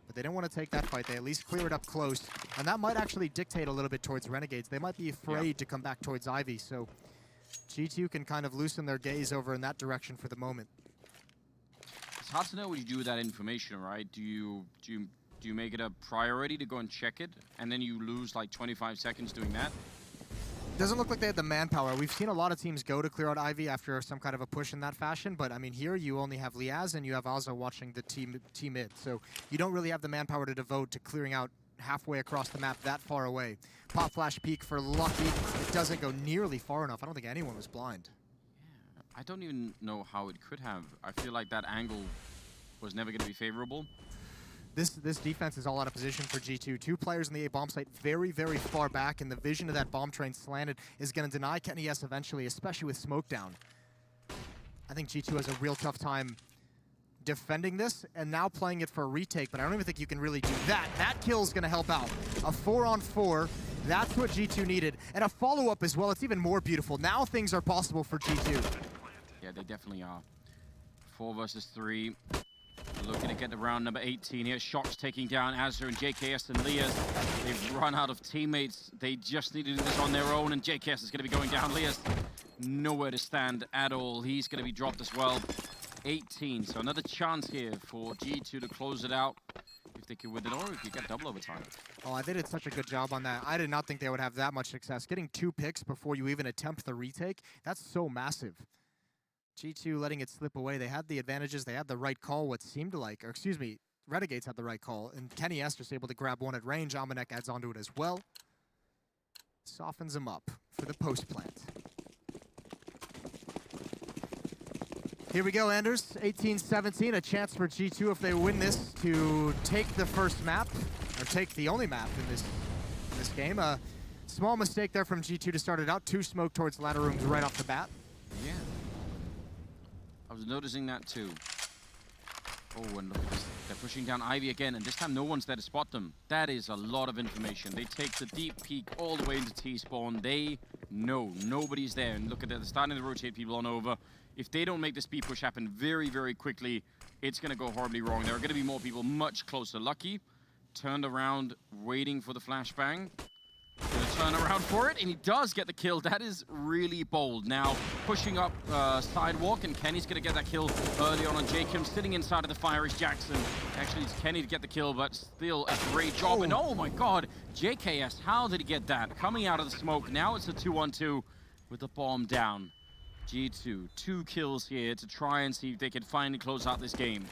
but they didn't want to take that fight. They at least clear it up close, and that might actually dictate a little bit towards Renegades. They might be afraid to come back towards Ivy, so G2 can kind of loosen their gaze over in that direction for the moment. It's hard to know what you do with that information, right? Do you make it a priority to go and check it, and then you lose like 25 seconds doing that? Doesn't look like they had the manpower. We've seen a lot of teams go to clear out Ivy after some kind of a push in that fashion, but I mean here you only have Liaz and you have Azza watching the T mid, so you don't really have the manpower to devote to clearing out halfway across the map that far away. Pop flash peek for Lucky. It doesn't go nearly far enough. I don't think anyone was blind. Yeah, I don't even know how it could have. I feel like that angle was never going to be favorable. This defense is all out of position for G2. 2 players in the A bomb site very, very far back, and the vision of that bomb train slanted is going to deny Kenny S eventually, especially with smoke down. I think G2 has a real tough time defending this, and now playing it for a retake, but I don't even think you can really do that. That kill is going to help out. A 4-on-4, that's what G2 needed. And a follow-up as well, it's even more beautiful. Now things are possible for G2. Yeah, they definitely are. 4 versus 3. Looking to get to round number 18 here. Shocks taking down Azza and JKS and Lias. They've run out of teammates. They just need to do this on their own, and JKS is going to be going down. Lias, nowhere to stand at all. He's going to be dropped as well. 18, so another chance here for G2 to close it out. If they could win it or we could get double overtime. Oh, they did such a good job on that. I did not think they would have that much success. Getting 2 picks before you even attempt the retake, that's so massive. G2 letting it slip away. They had the advantages. They had the right call, what seemed like, or excuse me, Renegades had the right call. And Kenny Esther's able to grab one at range. Amanek adds onto it as well. Softens him up for the post plant. Here we go, Anders. 18-17, a chance for G2 if they win this to take the first map, or take the only map in this game. A small mistake there from G2 to start it out. 2 smoke towards ladder rooms right off the bat. Yeah. I was noticing that too. Oh, and look at this. They're pushing down Ivy again, and this time no one's there to spot them. That is a lot of information. They take the deep peek all the way into T-spawn. They know nobody's there. And look at that, they're starting to rotate people on over. If they don't make the speed push happen very, very quickly, it's going to go horribly wrong. There are going to be more people much closer. Lucky turned around, waiting for the flashbang. Gonna turn around for it, and he does get the kill. That is really bold. Now, pushing up sidewalk, and Kenny's gonna get that kill early on Jacob. Sitting inside of the fire is Jackson. Actually, it's Kenny to get the kill, but still a great job. And oh my god, JKS, how did he get that? Coming out of the smoke, now it's a 2-on-2 with the bomb down. G2, 2 kills here to try and see if they can finally close out this game.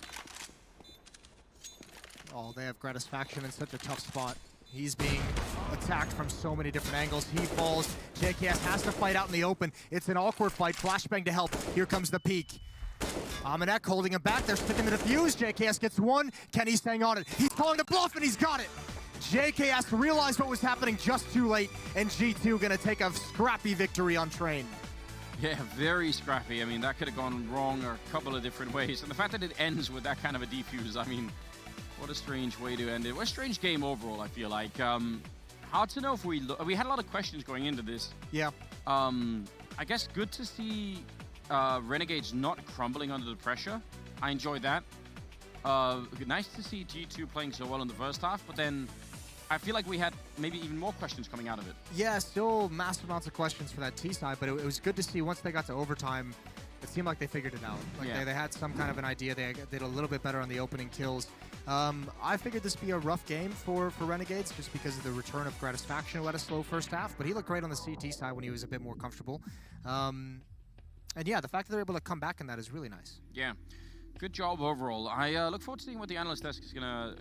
Oh, they have Gratisfaction in such a tough spot. He's being attacked from so many different angles. He falls. JKS has to fight out in the open. It's an awkward fight. Flashbang to help. Here comes the peek. Amanek holding him back. They're sticking the defuse. JKS gets one. Kenny's staying on it. He's calling the bluff, and he's got it. JKS realized what was happening just too late, and G2 gonna take a scrappy victory on Train. Yeah, very scrappy. I mean, that could have gone wrong a couple of different ways. And the fact that it ends with that kind of a defuse, I mean, what a strange way to end it. What a strange game overall, I feel like. Hard to know if we had a lot of questions going into this. Yeah. I guess good to see Renegades not crumbling under the pressure. I enjoyed that. Nice to see G2 playing so well in the first half, but then I feel like we had maybe even more questions coming out of it. Yeah, still massive amounts of questions for that T side, but it was good to see once they got to overtime, it seemed like they figured it out. Like yeah. they had some kind of an idea. They did a little bit better on the opening kills. I figured this would be a rough game for Renegades just because of the return of Gratisfaction, who had a slow first half, but he looked great on the CT side when he was a bit more comfortable. And yeah, the fact that they're able to come back in that is really nice. Yeah. Good job overall. I look forward to seeing what the analyst desk is gonna,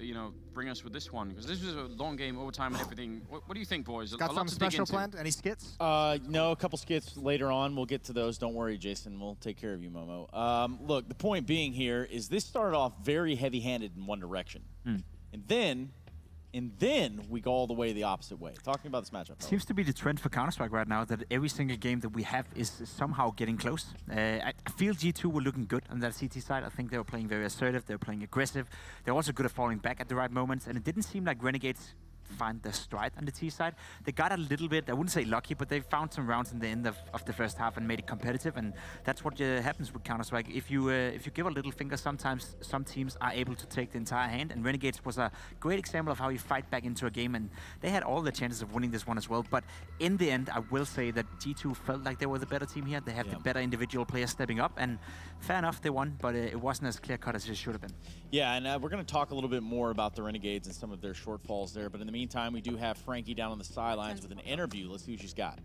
bring us with this one, because this was a long game, overtime and everything. What do you think, boys? Got something special planned? Any skits? No, a couple skits later on. We'll get to those. Don't worry, Jason. We'll take care of you, Momo. Look, the point being here is this started off very heavy-handed in one direction, and then we go all the way the opposite way. Talking about this matchup. Seems to be the trend for Counter-Strike right now, that every single game that we have is somehow getting close. I feel G2 were looking good on that CT side. I think they were playing very assertive, they were playing aggressive. They're also good at falling back at the right moments, and it didn't seem like Renegades find their stride on the T side. They got a little bit, I wouldn't say lucky, but they found some rounds in the end of the first half and made it competitive, and that's what happens with Counter-Strike. If you give a little finger, sometimes some teams are able to take the entire hand, and Renegades was a great example of how you fight back into a game, and they had all the chances of winning this one as well. But in the end, I will say that G2 felt like they were the better team here. They had the better individual players stepping up, and fair enough, they won, but it wasn't as clear-cut as it should have been. Yeah, and we're going to talk a little bit more about the Renegades and some of their shortfalls there, but in the meantime, we do have Frankie down on the sidelines with an interview. Let's see what she's got.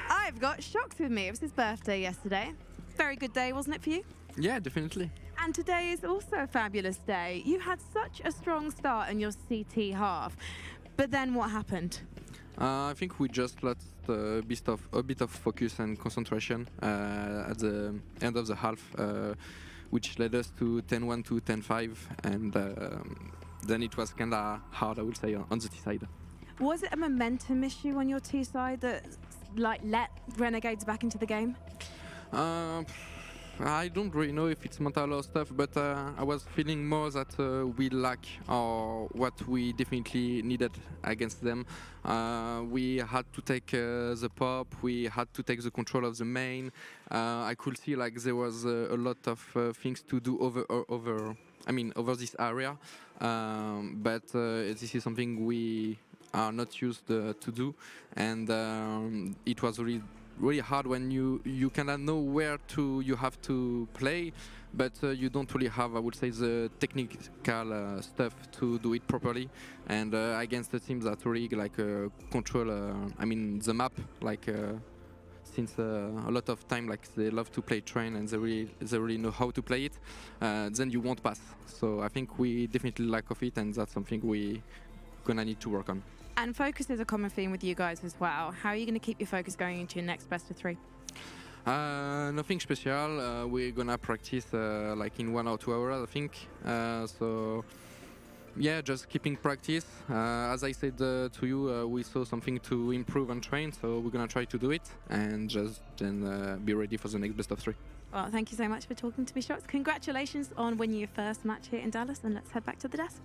I've got Shox with me. It was his birthday yesterday. Very good day, wasn't it for you? Yeah, definitely. And today is also a fabulous day. You had such a strong start in your CT half, but then what happened? I think we just lost a bit of focus and concentration at the end of the half, which led us to 10-1 to 10-5, and then it was kind of hard, I would say, on the T side. Was it a momentum issue on your T side that let Renegades back into the game? I don't really know if it's mental or stuff, but I was feeling more that we lack or what we definitely needed against them. We had to take the pop, we had to take the control of the main. I could see like there was a lot of things to do over this area, but this is something we are not used to do, and it was really really hard when you cannot know where you have to play, but you don't really have, I would say, the technical stuff to do it properly. And against the teams that really like control, I mean, the map, like since a lot of time, like they love to play train and they really know how to play it, then you won't pass. So I think we definitely lack of it, and that's something we gonna need to work on. And focus is a common theme with you guys as well. How are you going to keep your focus going into your next best of 3? Nothing special. We're gonna practice like in 1 or 2 hours, I think. So yeah, just keeping practice. As I said to you, we saw something to improve and train, so we're gonna try to do it and just then be ready for the next best of 3. Well, thank you so much for talking to me, Shots. Congratulations on winning your first match here in Dallas, and let's head back to the desk.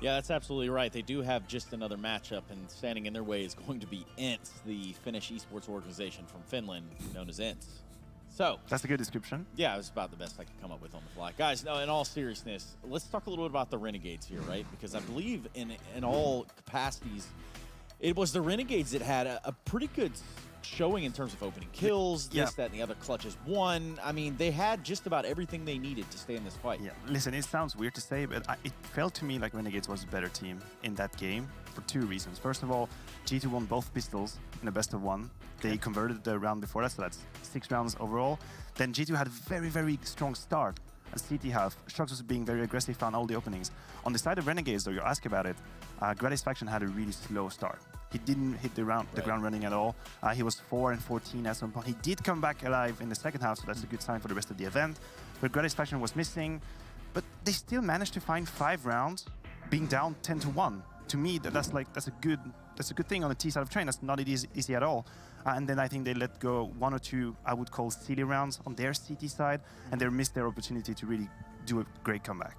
Yeah, that's absolutely right. They do have just another matchup, and standing in their way is going to be INTS, the Finnish esports organization from Finland, known as INTS. So that's a good description. Yeah, it was about the best I could come up with on the fly. Guys, no, in all seriousness, let's talk a little bit about the Renegades here, right? Because I believe in all capacities, it was the Renegades that had a pretty good showing in terms of opening kills, this, that, and the other clutches won. I mean, they had just about everything they needed to stay in this fight. Yeah, listen, it sounds weird to say, but it felt to me like Renegades was a better team in that game for 2 reasons. First of all, G2 won both pistols in a best of 1. They converted the round before that, so that's 6 rounds overall. Then G2 had a very, very strong start. As CT half, Shox was being very aggressive, found all the openings. On the side of Renegades, though, you ask about it, Gratisfaction had a really slow start. He didn't hit the ground running at all. He was 4 and 14 at some point. He did come back alive in the second half, so that's a good sign for the rest of the event. But Gratisfaction was missing, but they still managed to find 5 rounds, being down 10-1. To me, that's a good thing on the T side of train. That's not easy at all. And then I think they let go 1 or 2, I would call silly rounds on their CT side, and they missed their opportunity to really do a great comeback.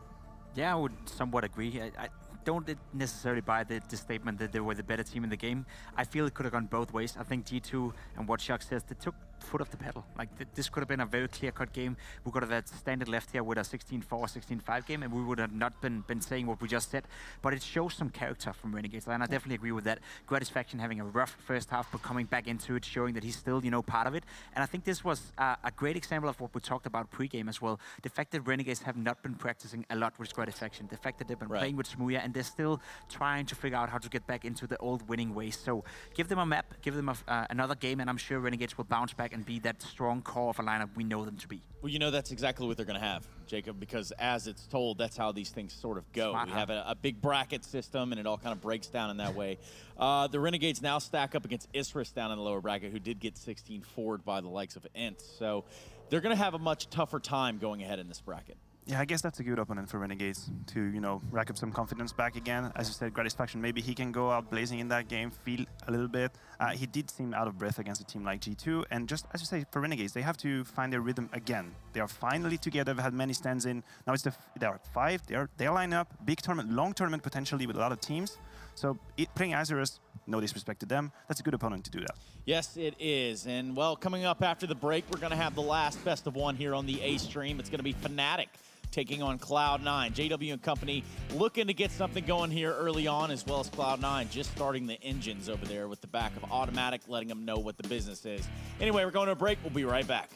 Yeah, I would somewhat agree. I don't necessarily buy the statement that they were the better team in the game. I feel it could have gone both ways. I think G2 and what Shox says, they took foot off the pedal. Like this could have been a very clear-cut game. We could have had standard left here with a 16-4, 16-5 game, and we would have not been saying what we just said. But it shows some character from Renegades, and I definitely agree with that. Gratisfaction having a rough first half, but coming back into it, showing that he's still, part of it. And I think this was a great example of what we talked about pre-game as well. The fact that Renegades have not been practicing a lot with Gratisfaction. The fact that they've been playing with Smooya, and they're still trying to figure out how to get back into the old winning ways. So give them a map, give them another game, and I'm sure Renegades will bounce back and be that strong core of a lineup we know them to be. Well, that's exactly what they're going to have, Jacob, because as it's told, that's how these things sort of go. We have a big bracket system, and it all kind of breaks down in that way. The Renegades now stack up against Isris down in the lower bracket, who did get 16-4'd by the likes of INTS. So they're going to have a much tougher time going ahead in this bracket. Yeah, I guess that's a good opponent for Renegades to, rack up some confidence back again. As you said, Gratisfaction, maybe he can go out blazing in that game, feel a little bit. He did seem out of breath against a team like G2. And just, as you say, for Renegades, they have to find their rhythm again. They are finally together, they've had many stands in. Now there are 5, they're lined up, big tournament, long tournament potentially with a lot of teams. So playing Azurus, no disrespect to them, that's a good opponent to do that. Yes, it is. And, well, coming up after the break, we're going to have the last best of 1 here on the A stream. It's going to be Fnatic taking on Cloud9. JW and company looking to get something going here early on, as well as Cloud9 just starting the engines over there with the back of Automatic, letting them know what the business is. Anyway, we're going to a break. We'll be right back.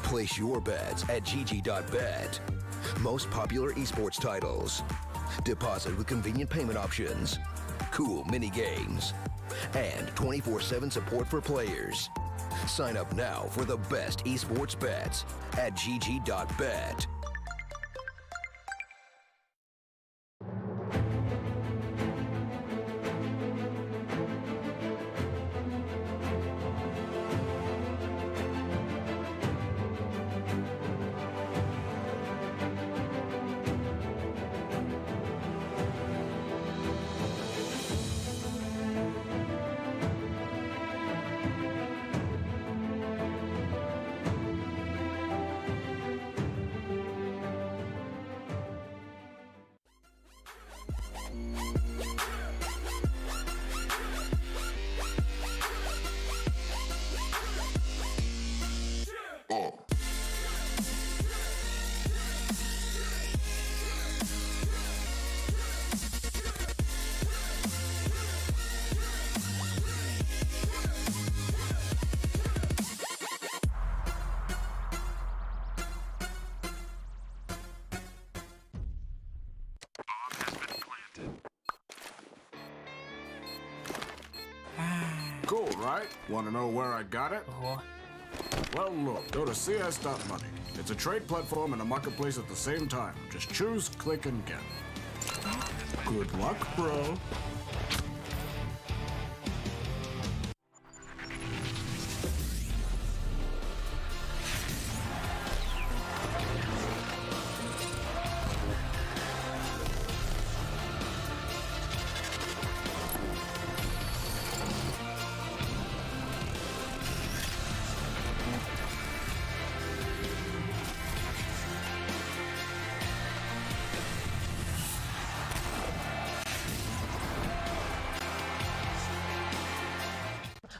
Place your bets at gg.bet. Most popular esports titles. Deposit with convenient payment options. Cool mini games. And 24/7 support for players. Sign up now for the best esports bets at gg.bet. right. Want to know where I got it? Well, look, go to cs.money. It's a trade platform and a marketplace at the same time. Just choose, click, and get. Good luck, bro.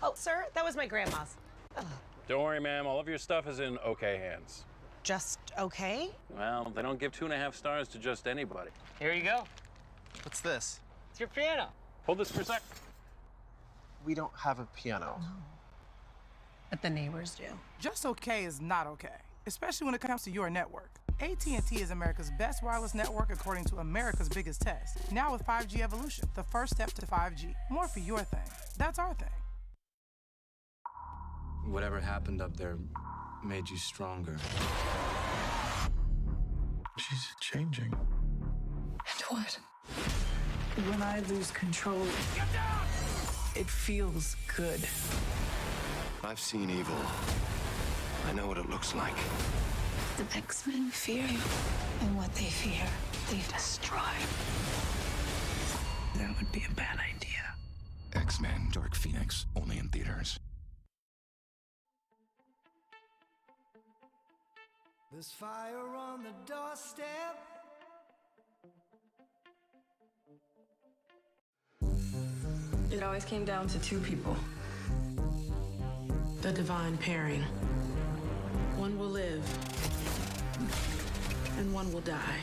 Oh, sir, that was my grandma's. Ugh. Don't worry, ma'am. All of your stuff is in okay hands. Just okay? Well, they don't give 2.5 stars to just anybody. Here you go. What's this? It's your piano. Hold this for a sec. We don't have a piano. No. But the neighbors do. Just okay is not okay, especially when it comes to your network. AT&T is America's best wireless network according to America's biggest test. Now with 5G Evolution, the first step to 5G. More for your thing. That's our thing. Whatever happened up there made you stronger. She's changing. And what? When I lose control, it feels good. I've seen evil. I know what it looks like. The X-Men fear you, and what they fear, they destroy. That would be a bad idea. X-Men Dark Phoenix, only in theaters. There's fire on the doorstep. It always came down to two people. The divine pairing. One will live, and one will die.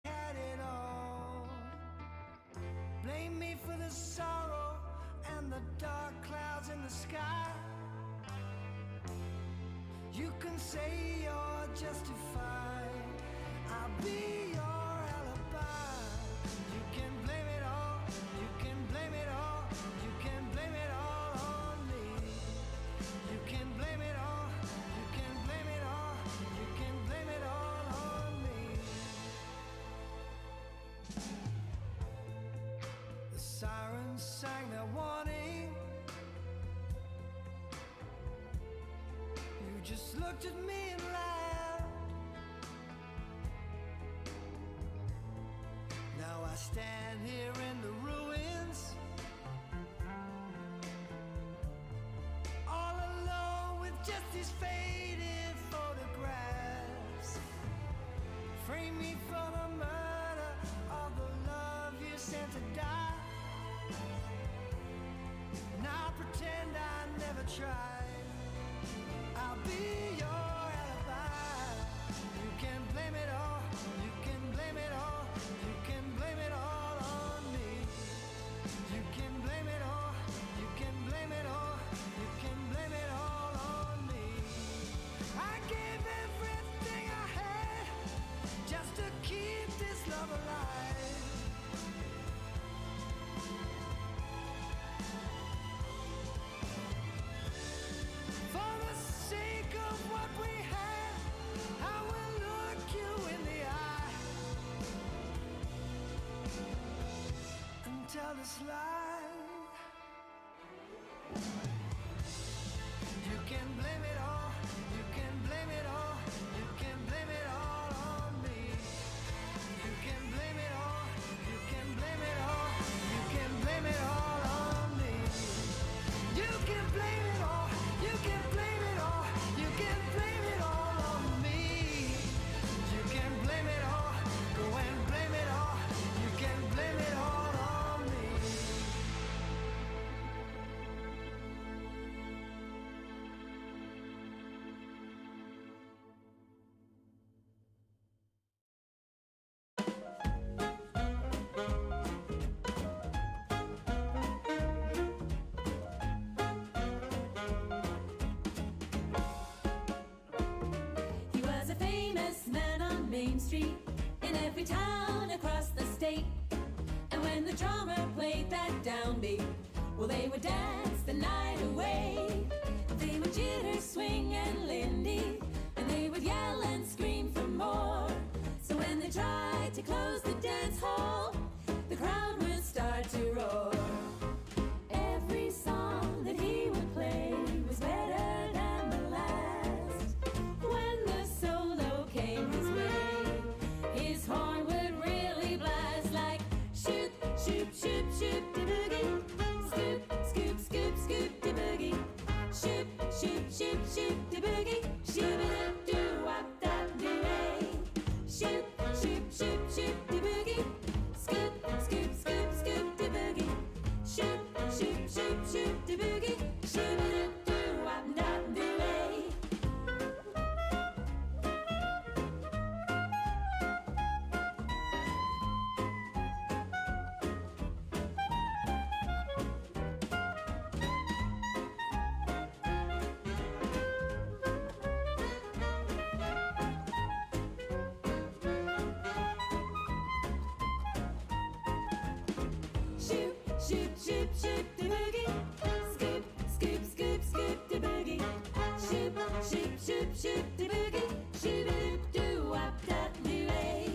Had it all. Blame me for the sorrow and the dark clouds in the sky. You can say you're justified. I'll be your alibi. You can blame it all. You can blame it all. You can blame it all on me. You can blame it all. You can blame it all. You can blame it all on me. The sirens sang their warning. You just looked at me and laughed. Now I stand here in the ruins, all alone with just these faded photographs. Frame me for the murder of the love you sent to die. Now pretend I never tried. I'll be your alibi. You can blame it all. You can blame it all. You can blame it all on me. You can blame it all. You can blame it all. You can blame it all on me. I gave everything I had just to keep this love alive. For the sake of what we have, I will look you in the eye and tell this lie. You can blame it all. You can blame it all. You can blame it all on me. You can blame it all. You can blame it all. You can blame it all on me. You can blame it all. You can blame it all. You can blame it all on me. You can blame it all. Go and blame it all. You can blame it all on me. He was a famous man on Main Street in every town across the state. And when the drummer played that downbeat, well, they would dance the night away. They would jitter, swing, and Lindy, and they would yell and scream for more. So when they tried to close the dance hall, the crowd would start to roar. Every song that he would play was better than the last. When the solo came his way, his horn would really blast like shoot, shoot, shoot, shoot the boogie. Scoop, scoop, scoop, scoop the boogie. Shoot, shoot, shoot, shoot the boogie. Shoot-a-doo-wop-da-doo-ay. Shoot, shoot, shoot, shoot the boogie. Scoop, scoop, scoop, scoop the boogie. Shoot, shoot, shoot, shoot the boogie. Shoot-a-doo-wop-da-doo-ay. Shoot, shoot, shoot, shoot the boogie. Scoop, scoop, scoop, scoop the boogie. Shoot, shoot, shoot, shoot the boogie. Shoot-a-doo-wop-da-doo-ay.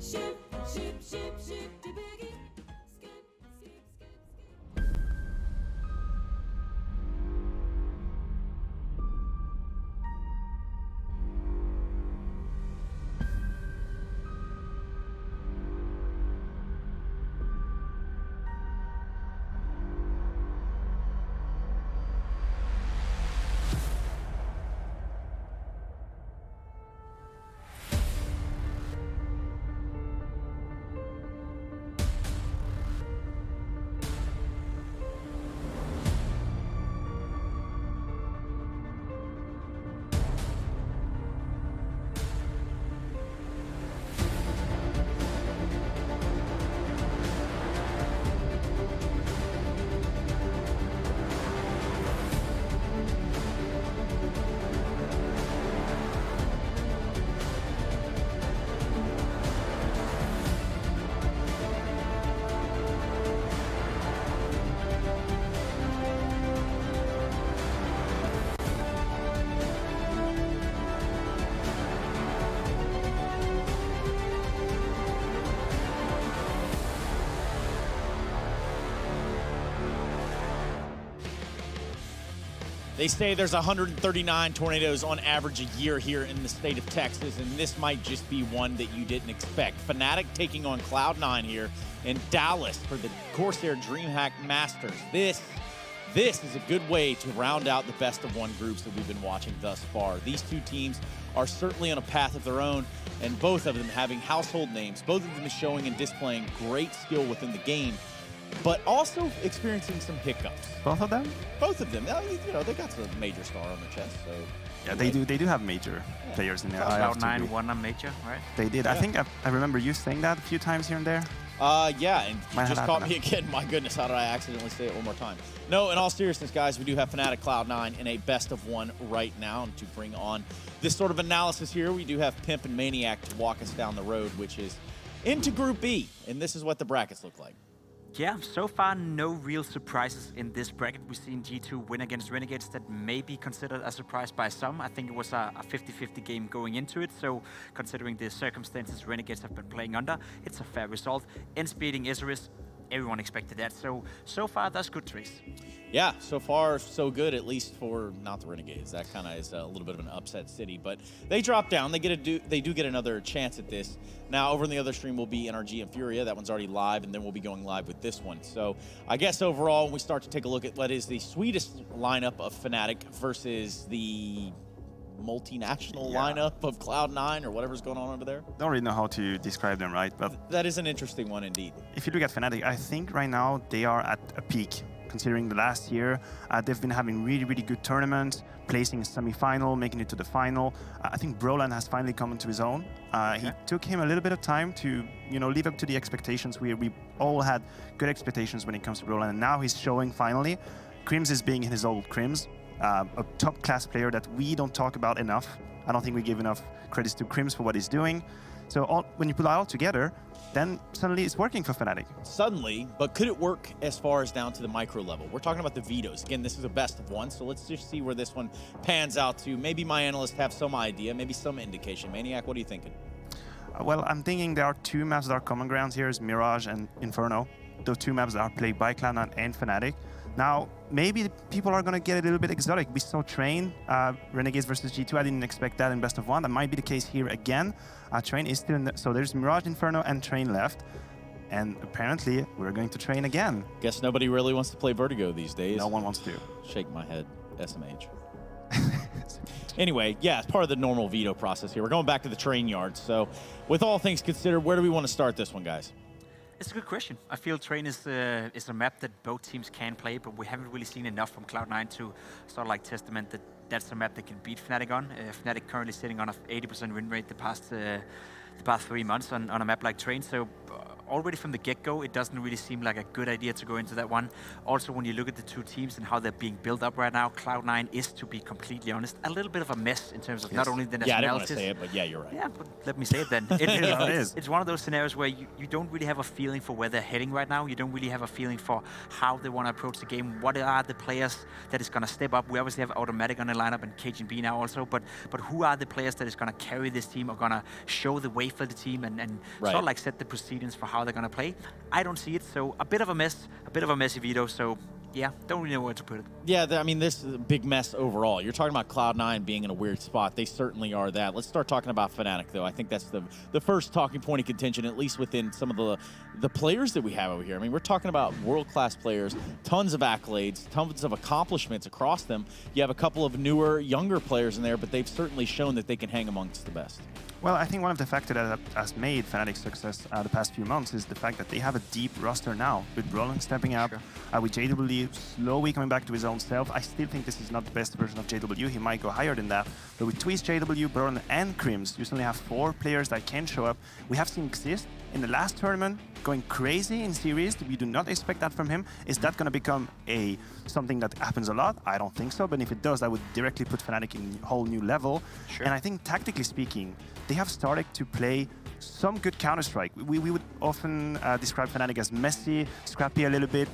Shoot, shoot, shoot, shoot the boogie. Scoop, scoop, scoop, scoop. They say there's 139 tornadoes on average a year here in the state of Texas, and this might just be one that you didn't expect. Fnatic taking on Cloud9 here in Dallas for the Corsair DreamHack Masters. This is a good way to round out the best of one groups that we've been watching thus far. These two teams are certainly on a path of their own, and both of them having household names. Both of them showing and displaying great skill within the game, but also experiencing some hiccups. Both of them? Both of them. You know, they got some major star on their chest. So yeah, they do have major players in there. Cloud9 won a major, right? They did. Yeah. I think I remember you saying that a few times here and there. Yeah, and you just caught me again. My goodness, how did I accidentally say it one more time? No, in all seriousness, guys, we do have Fnatic Cloud9 in a best of one right now. And to bring on this sort of analysis here, we do have Pimp and Maniac to walk us down the road, which is into Group B. And this is what the brackets look like. Yeah, so far no real surprises in this bracket. We've seen G2 win against Renegades that may be considered a surprise by some. I think it was a 50-50 game going into it, so considering the circumstances Renegades have been playing under, it's a fair result. Ends beating Isurus, everyone expected that, so far that's good, Trace. Yeah, so far so good, at least for not the Renegades. That kind of is a little bit of an upset city, but they drop down. They do get another chance at this. Now, over in the other stream will be NRG and Furia. That one's already live, and then we'll be going live with this one. So I guess overall, when we start to take a look at what is the sweetest lineup of Fnatic versus the multinational lineup of Cloud9 or whatever's going on over there. Don't really know how to describe them, right? But that is an interesting one indeed. If you look at Fnatic, I think right now they are at a peak. Considering the last year, they've been having really, really good tournaments, placing a semi-final, making it to the final. I think Brolan has finally come into his own. He took him a little bit of time to, live up to the expectations. We all had good expectations when it comes to Brolan, and now he's showing finally. Crims is being his old Crims. a top-class player that we don't talk about enough. I don't think we give enough credits to Crims for what he's doing. So when you put it all together, then suddenly it's working for Fnatic. Suddenly, but could it work as far as down to the micro level? We're talking about the vetoes. Again, this is a best of one, so let's just see where this one pans out to. Maybe my analysts have some idea, maybe some indication. Maniac, what are you thinking? Well, I'm thinking there are two maps that are common grounds here, is Mirage and Inferno. Those two maps that are played by Cloud9 and Fnatic. Now, maybe people are going to get a little bit exotic. We saw Train, Renegades versus G2. I didn't expect that in best of one. That might be the case here again. Train is still in the, so there's Mirage, Inferno, and Train left. And apparently, we're going to Train again. Guess nobody really wants to play Vertigo these days. No one wants to. Shake my head. SMH. Anyway, yeah, it's part of the normal veto process here. We're going back to the train yard. So with all things considered, where do we want to start this one, guys? It's a good question. I feel Train is a map that both teams can play, but we haven't really seen enough from Cloud9 to sort of like testament that that's a map that can beat Fnatic on. Fnatic currently sitting on an 80% win rate the past 3 months on a map like Train. So already from the get-go, it doesn't really seem like a good idea to go into that one. Also, when you look at the two teams and how they're being built up right now, Cloud9 is, to be completely honest, a little bit of a mess in terms of not only the nationalities. Yeah, I didn't want to say it, but yeah, you're right. Yeah, but let me say it then. It's one of those scenarios where you don't really have a feeling for where they're heading right now. You don't really have a feeling for how they want to approach the game. What are the players that is going to step up? We obviously have Automatic on the lineup and KGB now also, but who are the players that is going to carry this team or going to show the way for the team and sort of like set the precedence for how they're going to play? I don't see it, so a bit of a mess, a bit of a messy veto, so yeah, don't really know where to put it. Yeah, I mean, this is a big mess overall. You're talking about Cloud9 being in a weird spot. They certainly are that. Let's start talking about Fnatic, though. I think that's the first talking point of contention, at least within some of the players that we have over here. I mean, we're talking about world-class players, tons of accolades, tons of accomplishments across them. You have a couple of newer, younger players in there, but they've certainly shown that they can hang amongst the best. Well, I think one of the factors that has made Fnatic's success the past few months is the fact that they have a deep roster now, with Brolin stepping up, with JW slowly coming back to his own self. I still think this is not the best version of JW. He might go higher than that. But with Twist, JW, Brolin, and Crims, you suddenly have 4 players that can show up. We have seen Exist in the last tournament going crazy in series. We do not expect that from him. Is that going to become something that happens a lot? I don't think so. But if it does, that would directly put Fnatic in a whole new level. And I think tactically speaking, they have started to play some good Counter-Strike. We would often describe Fnatic as messy, scrappy a little bit,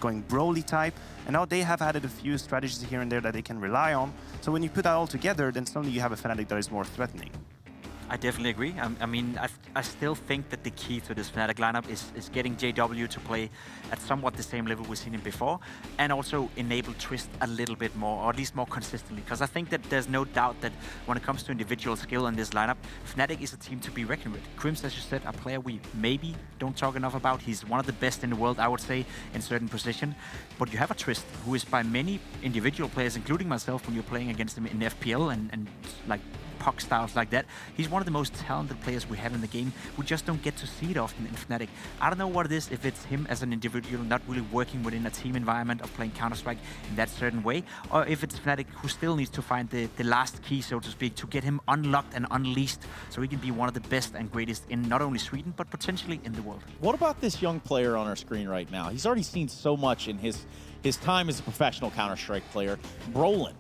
going Broly type. And now they have added a few strategies here and there that they can rely on. So when you put that all together, then suddenly you have a Fnatic that is more threatening. I definitely agree. I mean, I still think that the key to this Fnatic lineup is getting JW to play at somewhat the same level we've seen him before, and also enable Twist a little bit more, or at least more consistently. Because I think that there's no doubt that when it comes to individual skill in this lineup, Fnatic is a team to be reckoned with. Crims, as you said, a player we maybe don't talk enough about. He's one of the best in the world, I would say, in certain position. But you have a Twist, who is by many individual players, including myself, when you're playing against him in FPL and like puck styles like that. He's one of the most talented players we have in the game. We just don't get to see it often in Fnatic. I don't know what it is, if it's him as an individual not really working within a team environment of playing Counter-Strike in that certain way, or if it's Fnatic who still needs to find the last key, so to speak, to get him unlocked and unleashed so he can be one of the best and greatest in not only Sweden, but potentially in the world. What about this young player on our screen right now? He's already seen so much in his time as a professional Counter-Strike player. Brolin.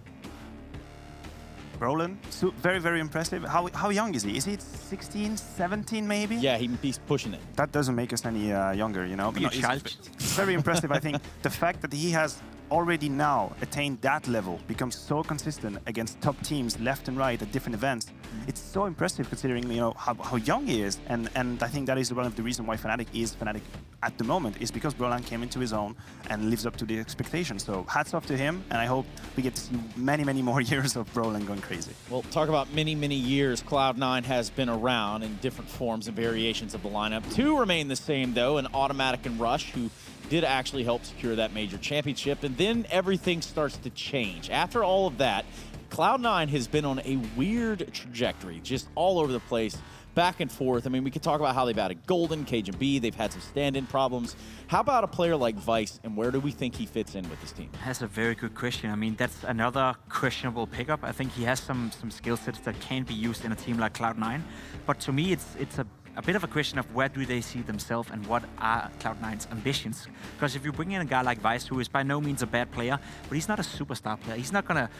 Brolin, so very, very impressive. How young is he? Is he 16, 17 maybe? Yeah, he's pushing it. That doesn't make us any younger, you know? But no, it's very impressive. I think the fact that he has already now attained that level, becomes so consistent against top teams left and right at different events. It's so impressive considering, you know, how young he is. And I think that is one of the reasons why Fnatic is Fnatic at the moment, is because Brolin came into his own and lives up to the expectations. So hats off to him, and I hope we get to see many, many more years of Brolin going crazy. Well, talk about many, many years. Cloud9 has been around in different forms and variations of the lineup. 2 remain the same, though, an Automatic and Rush, who did actually help secure that major championship, and then everything starts to change. After all of that, Cloud9 has been on a weird trajectory, just all over the place, back and forth. I mean, we could talk about how they've added Golden, KGB, they've had some stand-in problems. How about a player like Vice, and where do we think he fits in with this team? That's a very good question. I mean, that's another questionable pickup. I think he has some skill sets that can be used in a team like Cloud9, but to me, it's a a bit of a question of where do they see themselves and what are Cloud9's ambitions. Because if you bring in a guy like Vice, who is by no means a bad player, but he's not a superstar player. He's not going to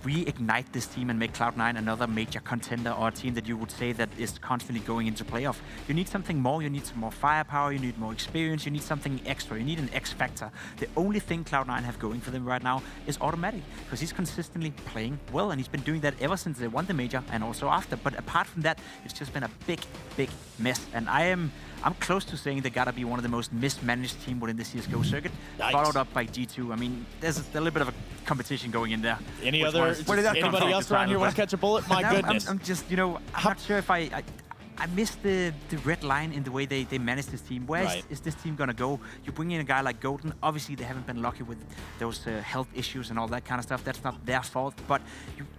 reignite this team and make Cloud9 another major contender or a team that you would say that is constantly going into playoff. You need something more, you need some more firepower, you need more experience, you need something extra, you need an X factor. The only thing Cloud9 have going for them right now is Automatic, because he's consistently playing well, and he's been doing that ever since they won the major and also after. But apart from that, it's just been a big mess, and I'm close to saying they gotta be one of the most mismanaged team within the CSGO circuit, followed up by G2. I mean, there's a little bit of a competition going in there. Anybody else around here want to catch a bullet? My goodness. I'm just, you know, I'm not sure if I missed the red line in the way they manage this team. Where is this team going to go? You bring in a guy like Golden. Obviously, they haven't been lucky with those health issues and all that kind of stuff. That's not their fault. But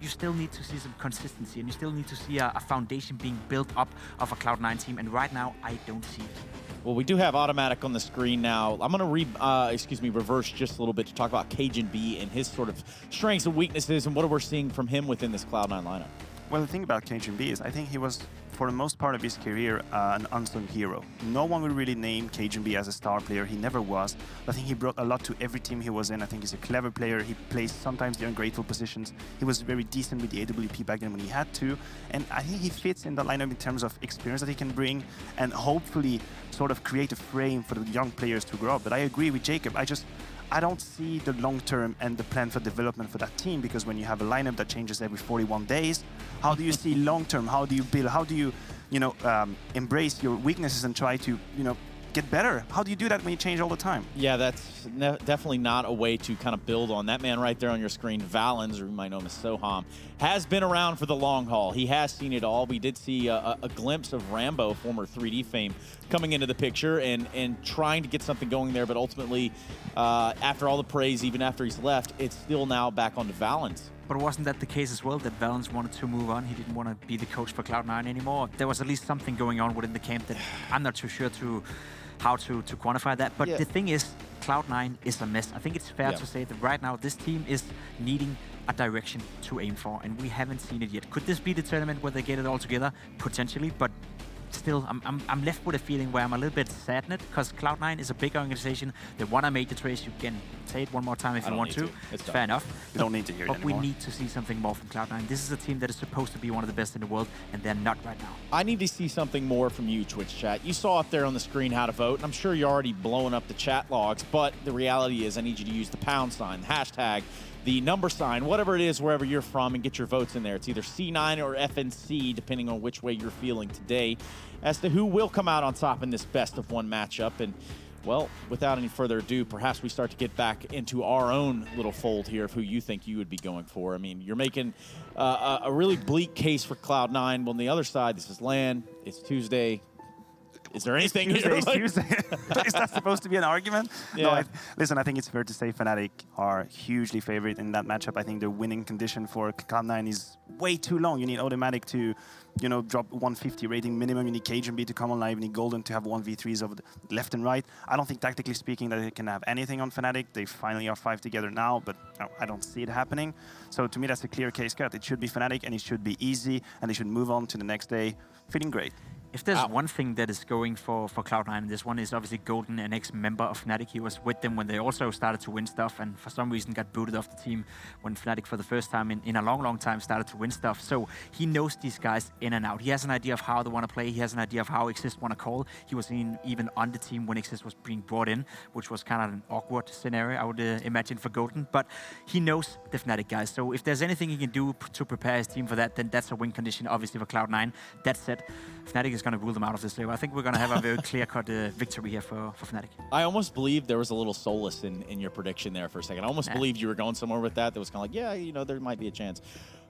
you still need to see some consistency, and you still need to see a foundation being built up of a Cloud9 team. And right now, I don't see it. Well, we do have Automatic on the screen now. I'm going to reverse just a little bit to talk about Cajun B and his sort of strengths and weaknesses and what we're seeing from him within this Cloud9 lineup. Well, the thing about Cajun B is I think he was, for the most part of his career, an unsung hero. No one will really name Cajun B as a star player. He never was. I think he brought a lot to every team he was in. I think he's a clever player. He plays sometimes the ungrateful positions. He was very decent with the AWP back then when he had to. And I think he fits in the lineup in terms of experience that he can bring and hopefully sort of create a frame for the young players to grow up. But I agree with Jacob. I don't see the long term and the plan for development for that team, because when you have a lineup that changes every 41 days, how do you see long term? How do you build? How do you, embrace your weaknesses and try to, get better? How do you do that when you change all the time? Yeah, that's definitely not a way to kind of build on. That man right there on your screen, Valens, or you might know him as Soham, has been around for the long haul. He has seen it all. We did see a glimpse of Rambo, former 3D fame, coming into the picture and trying to get something going there, but ultimately, after all the praise, even after he's left, it's still now back onto Valens. But wasn't that the case as well, that Valens wanted to move on? He didn't want to be the coach for Cloud9 anymore. There was at least something going on within the camp that I'm not too sure how to quantify that. But the thing is, Cloud9 is a mess. I think it's fair to say that right now this team is needing a direction to aim for, and we haven't seen it yet. Could this be the tournament where they get it all together? Potentially, but still, I'm left with a feeling where I'm a little bit saddened, because Cloud9 is a big organization. They won a major trace. You can say it one more time if you want to. It's fair enough. You don't need to hear it anymore. But we need to see something more from Cloud9. This is a team that is supposed to be one of the best in the world, and they're not right now. I need to see something more from you, Twitch chat. You saw up there on the screen how to vote, and I'm sure you're already blowing up the chat logs, but the reality is I need you to use the #, the hashtag, the number sign, whatever it is, wherever you're from, and get your votes in there. It's either C9 or FNC, depending on which way you're feeling today, as to who will come out on top in this best-of-1 matchup. And, well, without any further ado, perhaps we start to get back into our own little fold here of who you think you would be going for. I mean, you're making a really bleak case for Cloud9. Well, on the other side, this is LAN. It's Tuesday. Is there anything Tuesday? Is that supposed to be an argument? Yeah. No, listen, I think it's fair to say Fnatic are hugely favored in that matchup. I think the winning condition for Cloud9 is way too long. You need Automatic to, drop 150 rating minimum. You need Cajun B to come online. You need Golden to have 1v3s over the left and right. I don't think, tactically speaking, that they can have anything on Fnatic. They finally are 5 together now, but I don't see it happening. So to me, that's a clear case cut. It should be Fnatic, and it should be easy, and they should move on to the next day feeling great. If there's one thing that is going for Cloud9, this one is obviously Golden, an ex-member of Fnatic. He was with them when they also started to win stuff, and for some reason got booted off the team when Fnatic, for the first time in a long time, started to win stuff. So he knows these guys in and out. He has an idea of how they want to play. He has an idea of how Exist want to call. He was even on the team when Exist was being brought in, which was kind of an awkward scenario, I would imagine, for Golden. But he knows the Fnatic guys. So if there's anything he can do to prepare his team for that, then that's a win condition, obviously, for Cloud9. That said, Fnatic is going to rule them out of this level. I think we're going to have a very clear-cut victory here for Fnatic. I almost believe there was a little solace in your prediction there for a second. I almost believed you were going somewhere with that. That was kind of like, yeah, there might be a chance.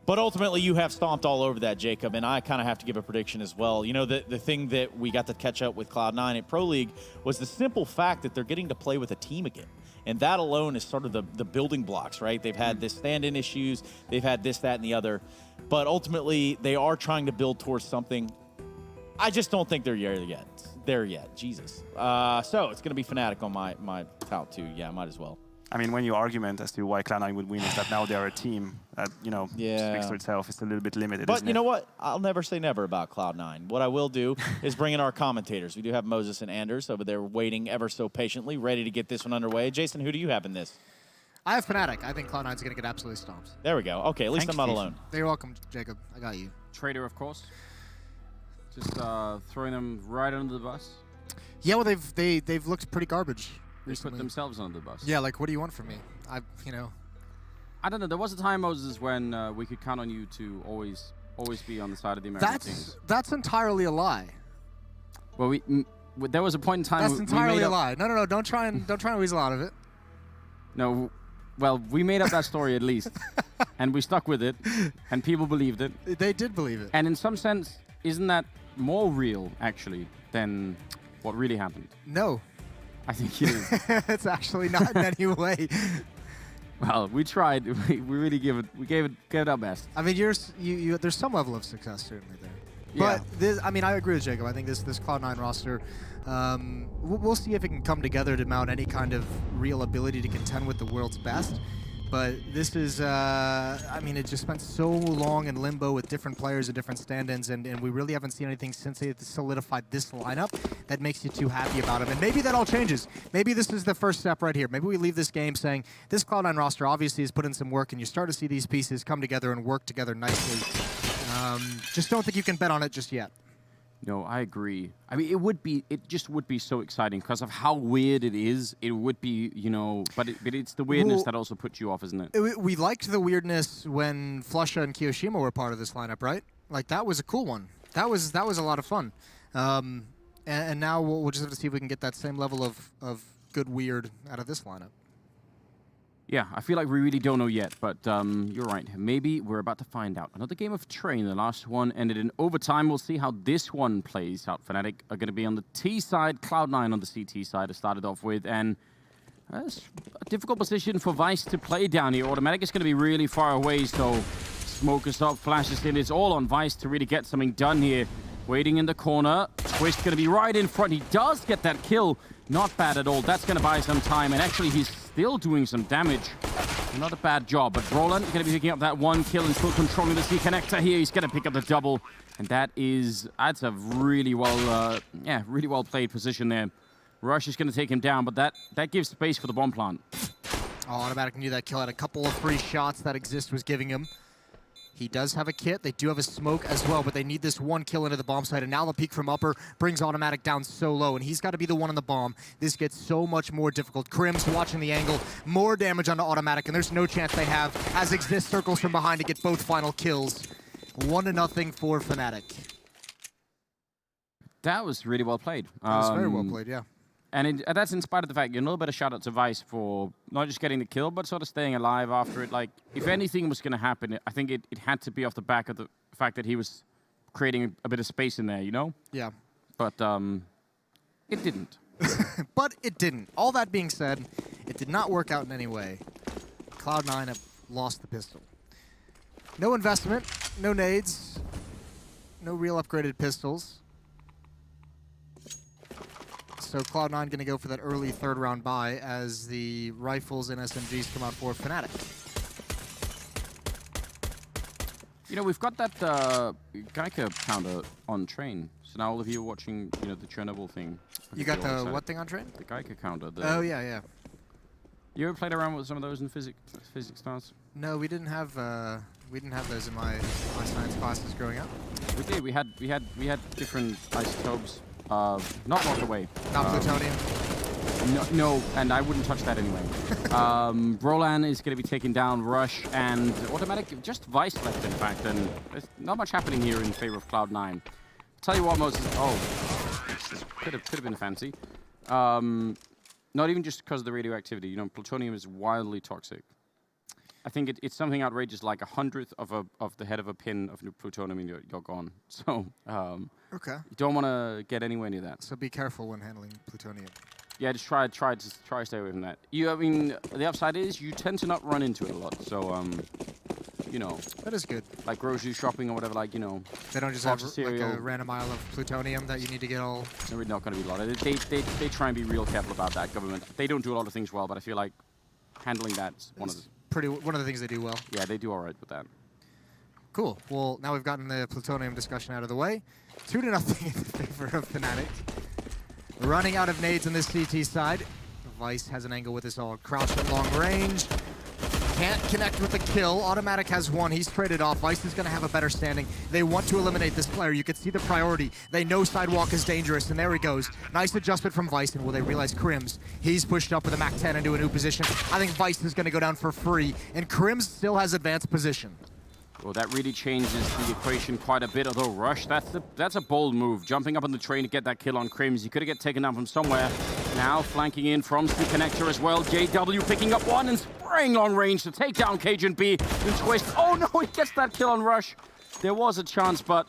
But ultimately, you have stomped all over that, Jacob, and I kind of have to give a prediction as well. The thing that we got to catch up with Cloud9 at Pro League was the simple fact that they're getting to play with a team again. And that alone is sort of the building blocks, right? They've had this stand-in issues. They've had this, that, and the other. But ultimately, they are trying to build towards something. I just don't think they're there yet. Jesus. So it's going to be Fnatic on my tout too. Yeah, might as well. I mean, when you argument as to why Cloud9 would win is that now they are a team that, you know, speaks for itself. It's a little bit limited, But isn't you it? know what? I'll never say never about Cloud9. What I will do is bring in our commentators. We do have Moses and Anders over there waiting ever so patiently, ready to get this one underway. Jason, who do you have in this? I have Fnatic. I think Cloud9's going to get absolutely stomped. There we go. Okay, at least I'm not alone. You're welcome, Jacob. I got you. Trader, of course. Just throwing them right under the bus. Yeah, well, they've looked pretty garbage recently. Put themselves under the bus. Yeah, like, what do you want from me? I don't know. There was a time, Moses, when we could count on you to always be on the side of the American teams. That's entirely a lie. Well, there was a point in time. That's entirely a lie. No. Don't try and weasel out of it. No. Well, we made up that story at least, and we stuck with it, and people believed it. They did believe it. And in some sense, isn't that more real, actually, than what really happened? No. I think it is. It's actually not in any way. Well, we tried. We really gave it our best. I mean, there's some level of success certainly there. Yeah. But this, I mean, I agree with Jacob. I think this Cloud9 roster, we'll see if it can come together to mount any kind of real ability to contend with the world's best. But this is, I mean, it just spent so long in limbo with different players and different stand-ins, and we really haven't seen anything since they solidified this lineup that makes you too happy about them. And maybe that all changes. Maybe this is the first step right here. Maybe we leave this game saying, this Cloud9 roster obviously has put in some work, and you start to see these pieces come together and work together nicely. Just don't think you can bet on it just yet. No, I agree. I mean, it just would be so exciting because of how weird it is. It would be, you know, but it's the weirdness that also puts you off, isn't it? We liked the weirdness when Flusha and Kiyoshima were part of this lineup, right? Like, that was a cool one. That was a lot of fun. And now we'll just have to see if we can get that same level of good weird out of this lineup. Yeah, I feel like we really don't know yet, but you're right. Maybe we're about to find out. Another game of Train. The last one ended in overtime. We'll see how this one plays out. Fnatic are going to be on the T side, Cloud9 on the CT side to start it off with, and that's a difficult position for Vice to play down here. Automatic is going to be really far away, so smoke is up, flashes in. It's all on Vice to really get something done here. Waiting in the corner. Twist going to be right in front. He does get that kill. Not bad at all. That's going to buy some time, and actually he's still doing some damage. Not a bad job, but Roland going to be picking up that one kill and still controlling the C connector here. He's going to pick up the double, and that's a really well, really well played position there. Rush is going to take him down, but that gives space for the bomb plant. Oh, Automatic knew that kill had a couple of free shots that Exist was giving him. He does have a kit. They do have a smoke as well, but they need this one kill into the bomb site. And now the peek from upper brings Automatic down so low, and he's got to be the one on the bomb. This gets so much more difficult. Crim's watching the angle. More damage onto Automatic, and there's no chance they have as Exist circles from behind to get both final kills. 1-0 for Fnatic. That was really well played. That was very well played, yeah. And that's in spite of the fact, a little bit of shout out to Vice for not just getting the kill, but sort of staying alive after it. Like, if anything was going to happen, I think it had to be off the back of the fact that he was creating a bit of space in there, you know? Yeah. But it didn't. But it didn't. All that being said, it did not work out in any way. Cloud9 have lost the pistol. No investment, no nades, no real upgraded pistols. So Cloud9 going to go for that early third round buy as the rifles and SMGs come out for Fnatic. You know, we've got that Geiger counter on Train. So now all of you are watching, you know, the Chernobyl thing. You got the what thing on Train? The Geiger counter. Oh, yeah. You ever played around with some of those in physics class? No, we didn't have those in my science classes growing up. We did. We had different isotopes. Not walk away. Not plutonium? No, and I wouldn't touch that anyway. Roland is going to be taking down Rush and Automatic, just Vice left in fact, and there's not much happening here in favor of Cloud9. Tell you what, Moses, could have been fancy. Not even just because of the radioactivity, you know, plutonium is wildly toxic. I think it's something outrageous, like 1/100th of the head of a pin of plutonium, and you're gone. So, okay. You don't want to get anywhere near that. So be careful when handling plutonium. Yeah, just try to stay away from that. I mean, the upside is you tend to not run into it a lot. So, you know. That is good. Like grocery shopping or whatever, like, you know. They don't just have like a random aisle of plutonium that you need to get all. There's not going to be a lot of it. They try and be real careful about that, government. They don't do a lot of things well, but I feel like handling that's one of the things they do well. Yeah, they do all right with that. Cool. Well, now we've gotten the plutonium discussion out of the way. 2-0 in favor of Fnatic. Running out of nades on this CT side. Vice has an angle with his all crouched at long range. Can't connect with the kill. Automatic has one. He's traded off. Vice is going to have a better standing. They want to eliminate this player. You can see the priority. They know Sidewalk is dangerous, and there he goes. Nice adjustment from Vice, and will they realize Crims? He's pushed up with a Mac 10 into a new position. I think Vice is going to go down for free, and Crims still has advanced position. Well, that really changes the equation quite a bit, although Rush, that's a bold move. Jumping up on the train to get that kill on Crims. You could have get taken down from somewhere. Now flanking in from the connector as well. JW picking up one and spraying long range to take down Cajun B. And Twist, oh no, he gets that kill on Rush. There was a chance, but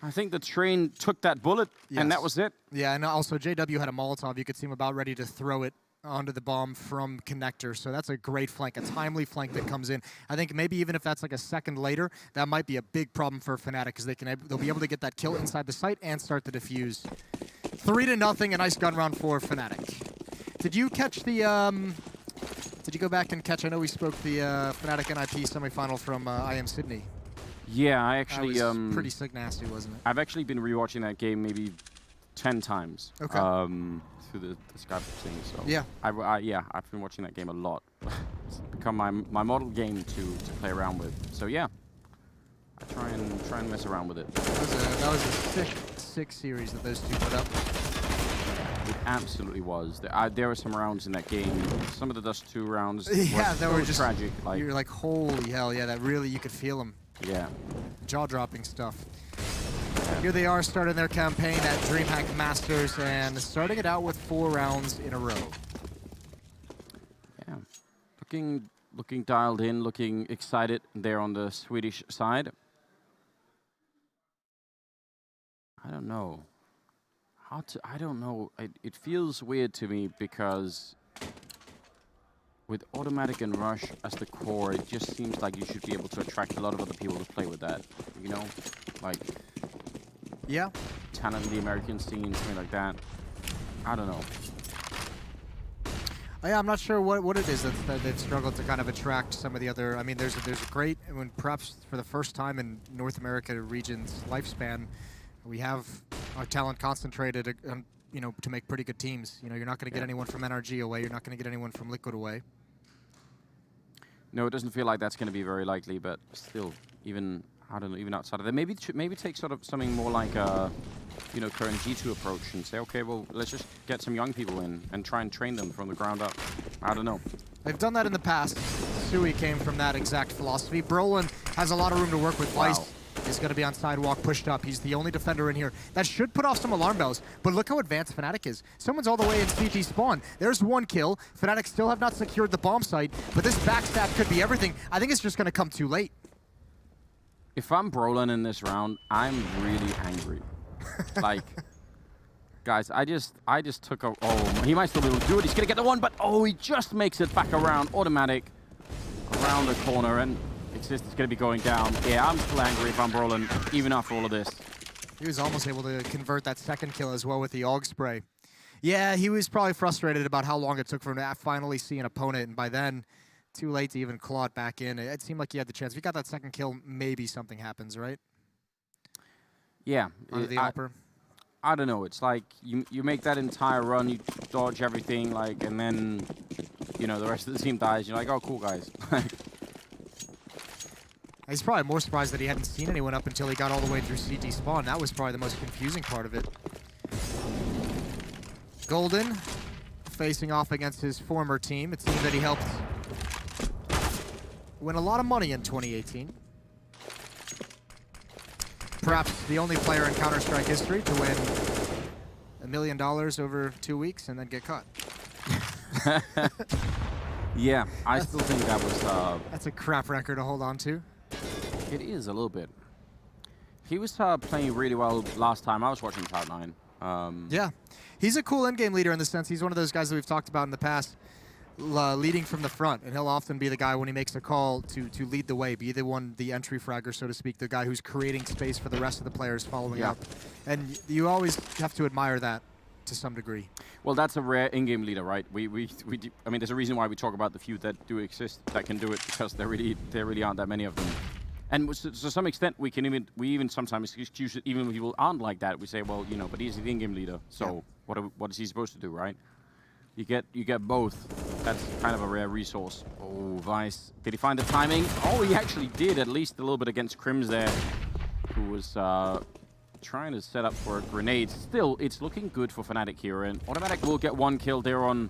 I think the train took that bullet, and that was it. Yeah, and also JW had a Molotov. You could see him about ready to throw it onto the bomb from connector, so that's a great flank, a timely flank that comes in. I think maybe even if that's like a second later, that might be a big problem for Fnatic because they'll be able to get that kill inside the site and start the defuse. 3-0, a nice gun round for Fnatic. Did you catch the? Did you go back and catch? I know we spoke the Fnatic NIP semifinal from IM Sydney. Yeah, I actually that was pretty sick, nasty, wasn't it? I've actually been rewatching that game maybe 10 times. Okay. Through the Skype thing, so yeah, I've been watching that game a lot. It's become my model game to play around with. So yeah, I try and mess around with it. That was a sick series that those two put up. It absolutely was. There were some rounds in that game. Some of the Dust 2 rounds. Yeah, they were just tragic. Like, you're like, holy hell, yeah, that really, you could feel them. Yeah. Jaw-dropping stuff. Here they are starting their campaign at DreamHack Masters and starting it out with 4 rounds in a row. Yeah, looking dialed in, looking excited there on the Swedish side. I don't know. I don't know. It feels weird to me because with Automatic and Rush as the core, it just seems like you should be able to attract a lot of other people to play with that. You know? Like, yeah, talent in the American scene, something like that. I don't know. Yeah, I'm not sure what it is that they've struggled to kind of attract some of the other. I mean, there's a great, when perhaps for the first time in North America region's lifespan, we have our talent concentrated, you know, to make pretty good teams. You know, you're not going to get anyone from NRG away. You're not going to get anyone from Liquid away. No, it doesn't feel like that's going to be very likely, but still, even I don't know, even outside of that, maybe take sort of something more like a, you know, current G2 approach and say, okay, well, let's just get some young people in and try and train them from the ground up. I don't know. They've done that in the past. Sui came from that exact philosophy. Brolin has a lot of room to work with. Wow. Vice is going to be on sidewalk, pushed up. He's the only defender in here. That should put off some alarm bells, but look how advanced Fnatic is. Someone's all the way in CT spawn. There's one kill. Fnatic still have not secured the bomb site, but this backstab could be everything. I think it's just going to come too late. If I'm Brolin in this round, I'm really angry. Like, guys, I just took a, oh, he might still be able to do it. He's going to get the one, but oh, he just makes it back around. Automatic, around the corner, and Exist is going to be going down. Yeah, I'm still angry if I'm Brolin, even after all of this. He was almost able to convert that second kill as well with the AUG spray. Yeah, he was probably frustrated about how long it took for him to finally see an opponent, and by then, too late to even claw it back in. It seemed like he had the chance. If he got that second kill, maybe something happens, right? Yeah. Under the upper. I don't know. It's like you make that entire run, you dodge everything, like, and then, you know, the rest of the team dies. You're like, oh, cool, guys. He's probably more surprised that he hadn't seen anyone up until he got all the way through CT spawn. That was probably the most confusing part of it. Golden facing off against his former team. It seems that he helped win a lot of money in 2018. Perhaps the only player in Counter-Strike history to win $1 million over 2 weeks and then get caught. Yeah, I still think that was... that's a crap record to hold on to. It is a little bit. He was playing really well last time I was watching Cloud9. Yeah, he's a cool endgame leader in the sense he's one of those guys that we've talked about in the past, leading from the front, and he'll often be the guy when he makes a call to lead the way, be the one, the entry fragger, so to speak, the guy who's creating space for the rest of the players following up. And you always have to admire that to some degree. Well, Well, that's a rare in-game leader, right? I mean, there's a reason why we talk about the few that do exist that can do it, because there really aren't that many of them. And to some extent, we even sometimes excuse it, even when people aren't like that. We say, well, you know, but he's the in-game leader, so what is he supposed to do, right? You get both. That's kind of a rare resource. Oh, Vice. Did he find the timing? Oh, he actually did, at least a little bit against Crims there, who was trying to set up for a grenade. Still, it's looking good for Fnatic here, and Automatic will get one kill there on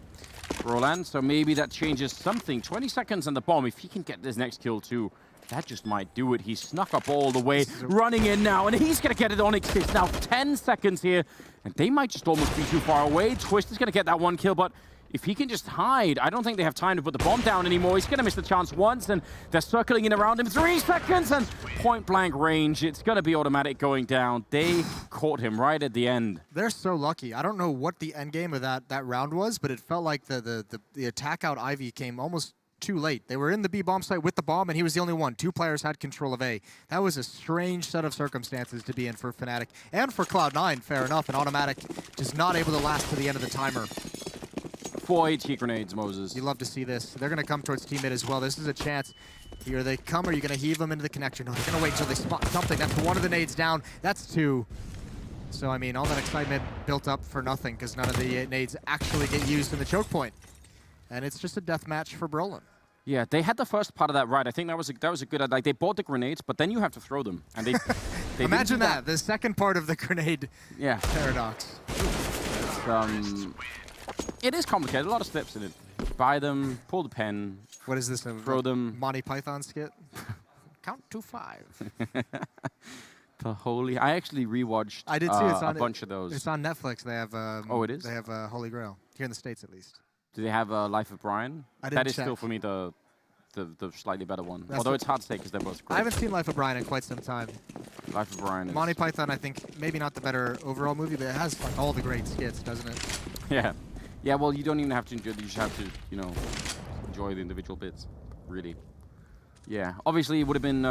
Roland, so maybe that changes something. 20 seconds on the bomb. If he can get this next kill too, that just might do it. He snuck up all the way, running in now, and he's going to get it on Onyx. It's now 10 seconds here, and they might just almost be too far away. Twist is going to get that one kill, but if he can just hide, I don't think they have time to put the bomb down anymore. He's going to miss the chance once, and they're circling in around him. 3 seconds, and point-blank range. It's going to be Automatic going down. They caught him right at the end. They're so lucky. I don't know what the end game of that round was, but it felt like the attack out Ivy came almost too late. They were in the B bomb site with the bomb, and he was the only one. 2 players had control of A. That was a strange set of circumstances to be in for Fnatic. And for Cloud9, fair enough, and Automatic just not able to last to the end of the timer. 4 HE grenades, Moses. You love to see this. They're going to come towards team mid as well. This is a chance. Here they come. Are you going to heave them into the connector? No, they're going to wait until they spot something. That's 1 of the nades down. That's 2. So, I mean, all that excitement built up for nothing because none of the nades actually get used in the choke point. And it's just a death match for Brolin. Yeah, they had the first part of that right. I think that was a good, like, they bought the grenades, but then you have to throw them. And they imagine that, the second part of the grenade paradox. It is complicated, a lot of steps in it. Buy them, pull the pen. What is this, throw them. Monty Python skit? Count to 5. The Holy, I actually rewatched I did too. It's on a bunch of those. It's on Netflix. They have, oh, it is? They have Holy Grail, here in the States at least. Do they have Life of Brian? I didn't That is check. still, for me, the slightly better one. That's Although it's hard to say because they're both great. I haven't seen Life of Brian in quite some time. Life of Brian is... Monty Python, I think, maybe not the better overall movie, but it has like all the great skits, doesn't it? Yeah. Yeah, well, you don't even have to enjoy it. You just have to, you know, enjoy the individual bits, really. Yeah. Obviously, it would have been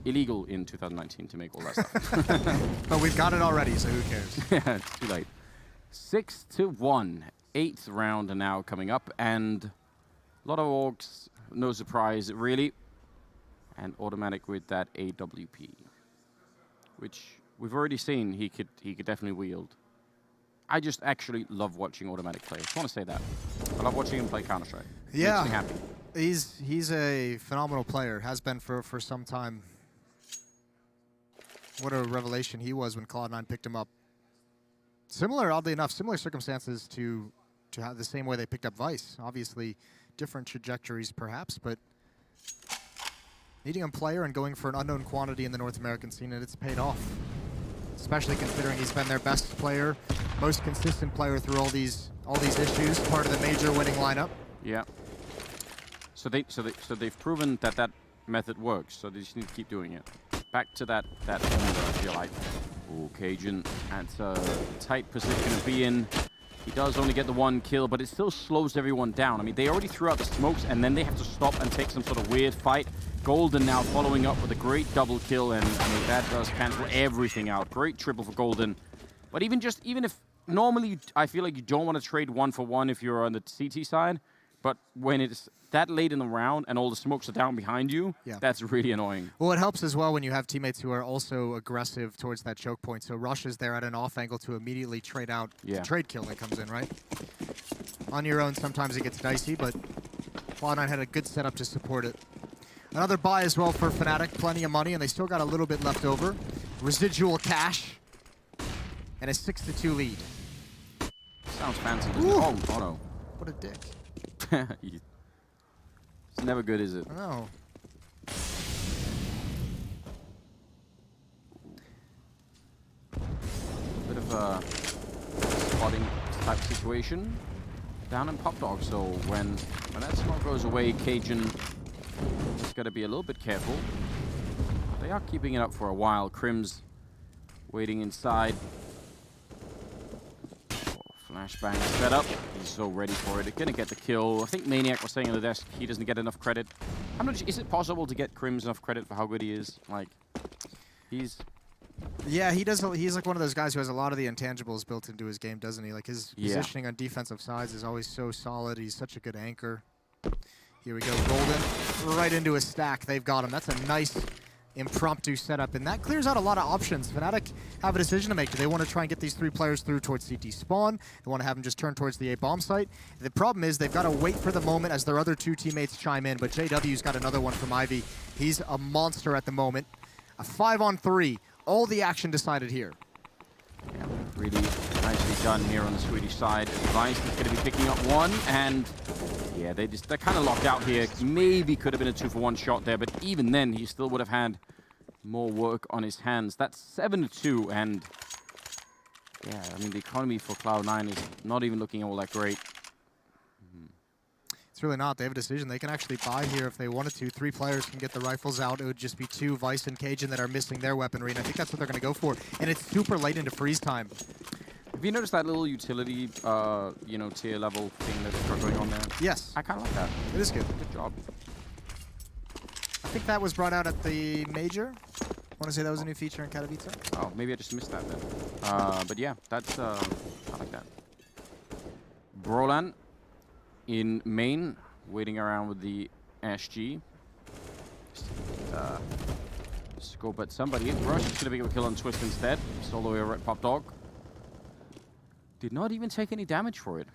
illegal in 2019 to make all that stuff. But we've got it already, so who cares? Yeah, it's too late. 6-1. 8th round now coming up, and a lot of orcs, no surprise, really. And Automatic with that AWP, which we've already seen he could definitely wield. I just actually love watching Automatic play. I just want to say that. I love watching him play Counter-Strike. Yeah. Makes me happy. He's a phenomenal player, has been for some time. What a revelation he was when Cloud9 picked him up. Similar, oddly enough, similar circumstances to have the same way they picked up Vice. Obviously, different trajectories perhaps, but needing a player and going for an unknown quantity in the North American scene, and it's paid off. Especially considering he's been their best player, most consistent player through all these issues, part of the major winning lineup. Yeah. So they've proven that method works. So they just need to keep doing it. Back to that formula, I feel like. Oh, Cajun, that's a tight position to be in. He does only get the 1 kill, but it still slows everyone down. I mean, they already threw out the smokes, and then they have to stop and take some sort of weird fight. Golden now following up with a great double kill, and I mean, that does cancel everything out. Great triple for Golden. But even if normally I feel like you don't want to trade 1 for 1 if you're on the CT side, but when it's that late in the round and all the smokes are down behind you, that's really annoying. Well, it helps as well when you have teammates who are also aggressive towards that choke point. So Rush is there at an off angle to immediately trade out the trade kill that comes in, right? On your own, sometimes it gets dicey, but Cloud9 had a good setup to support it. Another buy as well for Fnatic, plenty of money, and they still got a little bit left over. Residual cash, and a 6-2 lead. Sounds fancy, doesn't it? Oh, no. What a dick. It's never good, is it? No. Bit of a spotting type situation down in Pop Dog. So when that smoke goes away, Cajun has got to be a little bit careful. They are keeping it up for a while. Crims waiting inside. Flashbang set up. He's so ready for it. Gonna get the kill. I think Maniac was saying on the desk he doesn't get enough credit. I'm not. Is it possible to get Crims enough credit for how good he is? Like, he's Yeah, he does. He's like one of those guys who has a lot of the intangibles built into his game, doesn't he? Like his positioning on defensive sides is always so solid. He's such a good anchor. Here we go, Golden, right into a stack. They've got him. That's a nice impromptu setup, and that clears out a lot of options. Fnatic have a decision to make. Do they want to try and get these 3 players through towards CT spawn? They want to have them just turn towards the A bomb site. The problem is they've got to wait for the moment as their other 2 teammates chime in, but JW's got another one from Ivy. He's a monster at the moment. A 5-on-3. All the action decided here. Yeah, really nicely done here on the Swedish side. Vice is going to be picking up one, and yeah, they're kind of locked out here. Maybe could have been a 2-for-1 shot there, but even then, he still would have had more work on his hands. That's 7-2, and yeah, I mean, the economy for Cloud9 is not even looking all that great. It's really not. They have a decision. They can actually buy here if they wanted to. 3 players can get the rifles out. It would just be 2, Vice and Cajun, that are missing their weaponry, and I think that's what they're going to go for. And it's super late into freeze time. Have you noticed that little utility, you know, tier level thing that's going on there? Yes. I kind of like that. It is good. Good job. I think that was brought out at the Major. I want to say that was a new feature in Katowice. Oh, maybe I just missed that then. But yeah, that's, I like that. Brolan in main, waiting around with the SG. Scope at somebody. Rush is going to pick up a kill on Twist instead. Solo over at Pop Dog. Did not even take any damage for it.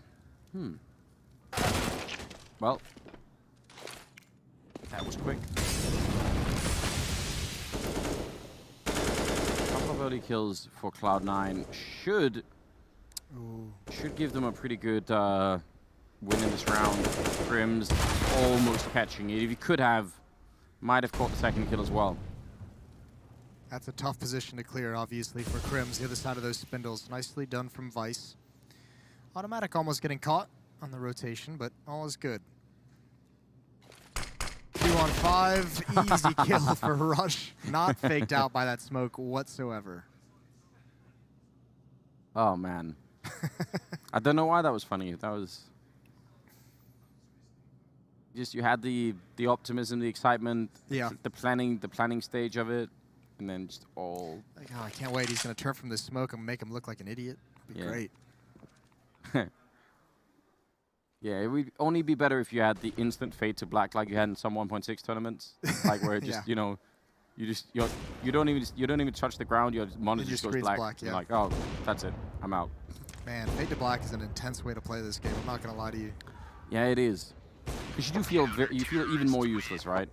Well, that was quick. A couple of early kills for Cloud9 should give them a pretty good win in this round. Crims almost catching it. If he could have, might have caught the second kill as well. That's a tough position to clear, obviously, for Crims. The other side of those spindles. Nicely done from Vice. Automatic almost getting caught on the rotation, but all is good. 2-on-5, easy kill for Rush. Not faked out by that smoke whatsoever. Oh, man. I don't know why that was funny. That was... just you had the optimism, the excitement, the planning stage of it, and then just all... Like, oh, I can't wait. He's going to turn from the smoke and make him look like an idiot. It'd be great. Yeah, it would only be better if you had the instant fade to black like you had in some 1.6 tournaments, like where it just you know, you don't even touch the ground. Your monitor just goes black. You're like, oh, that's it. I'm out. Man, fade to black is an intense way to play this game. I'm not gonna lie to you. Yeah, it is. Because you do feel you feel even more useless, right?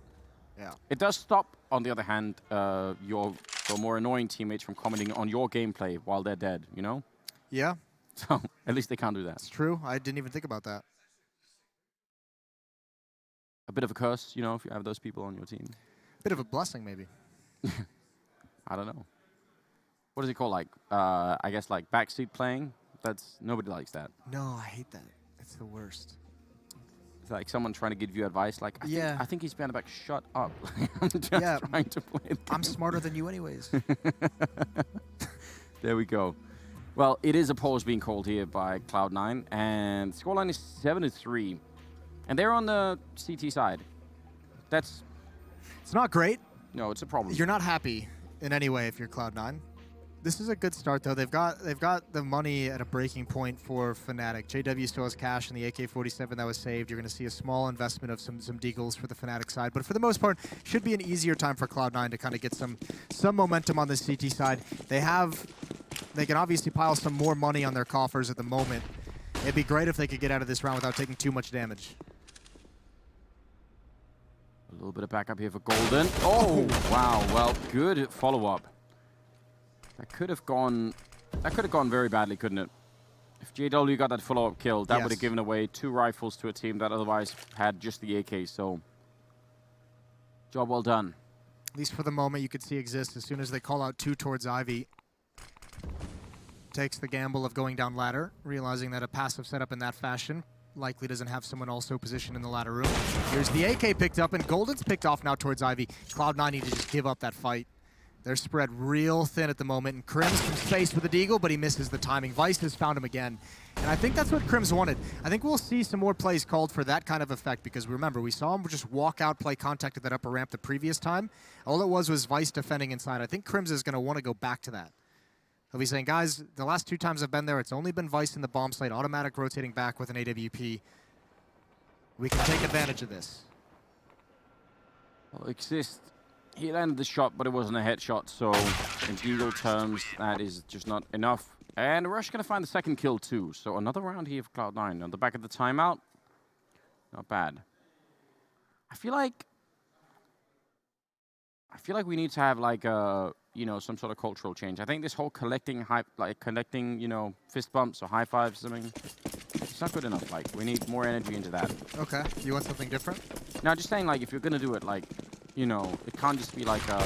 Yeah. It does stop, on the other hand, your more annoying teammates from commenting on your gameplay while they're dead. You know? Yeah. So at least they can't do that. It's true. I didn't even think about that. A bit of a curse, you know, if you have those people on your team. Bit of a blessing, maybe. I don't know. What is it called? Like, I guess like backseat playing. Nobody likes that. No, I hate that. It's the worst. It's like someone trying to give you advice. Like, I think he's behind the back. Shut up. I'm just trying to play the game. I'm smarter than you, anyways. There we go. Well, it is a pause being called here by Cloud9, and the scoreline is 7-3. And they're on the CT side. It's not great. No, it's a problem. You're not happy in any way if you're Cloud9. This is a good start, though. They've got the money at a breaking point for Fnatic. JW still has cash in the AK-47 that was saved. You're going to see a small investment of some deagles for the Fnatic side. But for the most part, should be an easier time for Cloud9 to kind of get some momentum on the CT side. They can obviously pile some more money on their coffers at the moment. It'd be great if they could get out of this round without taking too much damage. A little bit of backup here for Golden. Oh, wow. Well, good follow-up. That could have gone very badly, couldn't it? If JW got that follow-up kill, that would have given away 2 rifles to a team that otherwise had just the AK, so job well done. At least for the moment, you could see exist as soon as they call out 2 towards Ivy. Takes the gamble of going down ladder, realizing that a passive setup in that fashion likely doesn't have someone also positioned in the ladder room. Here's the AK picked up, and Golden's picked off now towards Ivy. Cloud9 need to just give up that fight. They're spread real thin at the moment, and Crims from space with the deagle, but he misses the timing. Vice has found him again, and I think that's what Crims wanted. I think we'll see some more plays called for that kind of effect, because remember, we saw him just walk out, play contact at that upper ramp the previous time. All it was Vice defending inside. I think Crims is going to want to go back to that. He'll be saying, guys, the last 2 times I've been there, it's only been Vice in the bomb site, automatic rotating back with an AWP. We can take advantage of this. Well, Exist, he landed the shot, but it wasn't a headshot, so in Eagle terms, that is just not enough. And Rush going to find the second kill too, so another round here for Cloud9. On the back of the timeout, not bad. I feel like we need to have like a, you know, some sort of cultural change. I think this whole collecting, you know, fist bumps or high fives, something, it's not good enough. Like, we need more energy into that. Okay, you want something different? No, just saying, like, if you're gonna do it, like, you know, it can't just be like a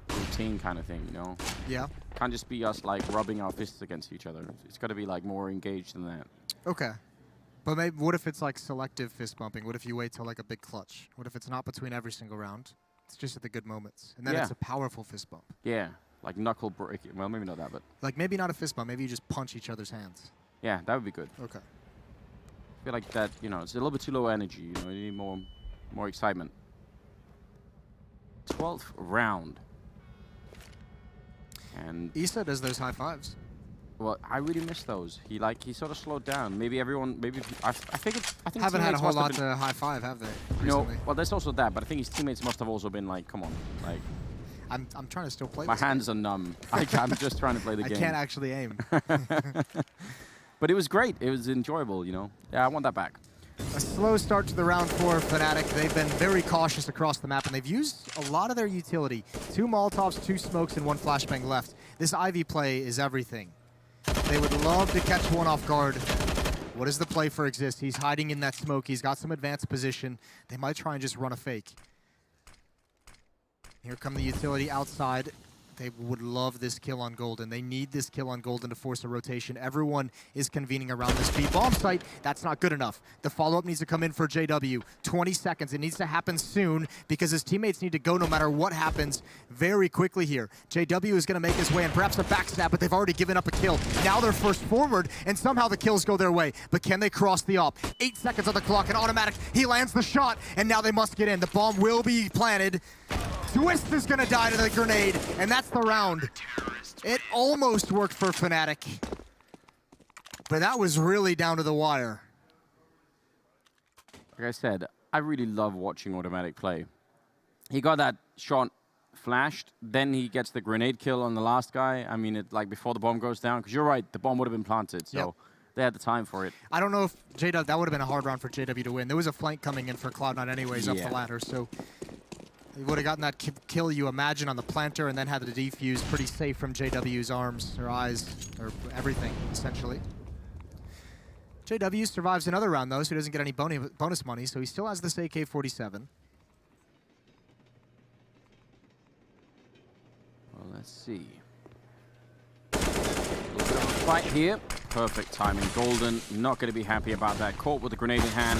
routine kind of thing, you know? Yeah. Can't just be us, like, rubbing our fists against each other. It's got to be, like, more engaged than that. Okay. But maybe, what if it's, like, selective fist bumping? What if you wait till, like, a big clutch? What if it's not between every single round? It's just at the good moments. And then it's a powerful fist bump. Yeah, like knuckle breaking. Well, maybe not that, but... Like, maybe not a fist bump. Maybe you just punch each other's hands. Yeah, that would be good. Okay. I feel like that, you know, it's a little bit too low energy. You know, you need more excitement. 12th round. And Issa does those high fives. Well, I really miss those. He sort of slowed down. Maybe everyone, I think haven't had a whole lot to high five, have they? No, well, there's also that, but I think his teammates must have also been like, come on, like. I'm trying to still play. My hands are numb. I'm just trying to play the game. I can't actually aim. But it was great. It was enjoyable, you know. Yeah, I want that back. A slow start to the round for Fnatic. They've been very cautious across the map, and they've used a lot of their utility. 2 Molotovs, 2 smokes, and 1 flashbang left. This Ivy play is everything. They would love to catch one off guard. What is the play for Exist? He's hiding in that smoke. He's got some advanced position. They might try and just run a fake. Here come the utility outside. They would love this kill on Golden. They need this kill on Golden to force a rotation. Everyone is convening around this B bomb site. That's not good enough. The follow-up needs to come in for JW. 20 seconds. It needs to happen soon because his teammates need to go no matter what happens very quickly here. JW is going to make his way and perhaps a backstab, but they've already given up a kill. Now they're first forward, and somehow the kills go their way. But can they cross the op? 8 seconds on the clock, and automatic. He lands the shot, and now they must get in. The bomb will be planted. Twist is going to die to the grenade, and that's the round. It almost worked for Fnatic, but that was really down to the wire. Like I said, I really love watching Automatic play. He got that shot flashed, then he gets the grenade kill on the last guy. I mean, like before the bomb goes down, because you're right, the bomb would have been planted, so they had the time for it. I don't know if JW, that would have been a hard round for JW to win. There was a flank coming in for Cloud9 anyways up the ladder, so he would have gotten that kill, you imagine, on the planter and then had the defuse pretty safe from JW's arms or eyes or everything, essentially. JW survives another round, though, so he doesn't get any bonus money, so he still has this AK-47. Well, let's see. A little bit of a fight here. Perfect timing. Golden not going to be happy about that. Caught with the grenade in hand.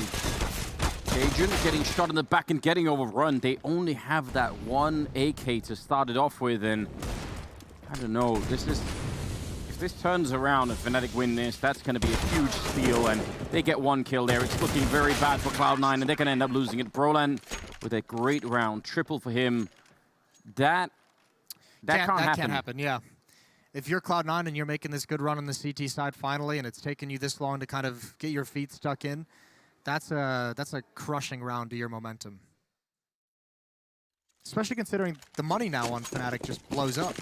Agent getting shot in the back and getting overrun. They only have that one AK to start it off with, and I don't know. If this turns around and Fnatic win this, that's going to be a huge steal, and they get one kill there. It's looking very bad for Cloud9, and they're going to end up losing it. Brolan with a great round, triple for him. That can't happen. Yeah. If you're Cloud9 and you're making this good run on the CT side finally, and it's taken you this long to kind of get your feet stuck in, that's a crushing round to your momentum. Especially considering the money now on Fnatic just blows up.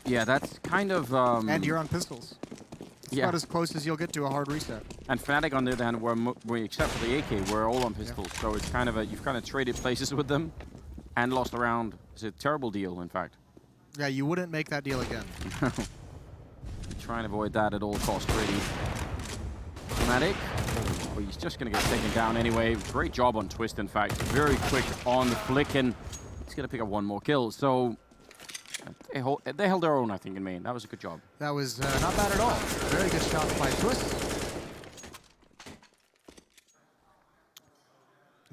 Yeah, that's kind of... and you're on pistols. It's about as close as you'll get to a hard reset. And Fnatic, on the other hand, except for the AK, we're all on pistols. Yeah. So it's kind of you've kind of traded places with them and lost a round. It's a terrible deal, in fact. Yeah, you wouldn't make that deal again. Try and avoid that at all costs, really. Fnatic. Oh, he's just going to get taken down anyway. Great job on Twist, in fact. Very quick on the flick, and he's going to pick up one more kill. So they held their own, I think, in main. That was a good job. That was not bad at all. Very good shot by Twist.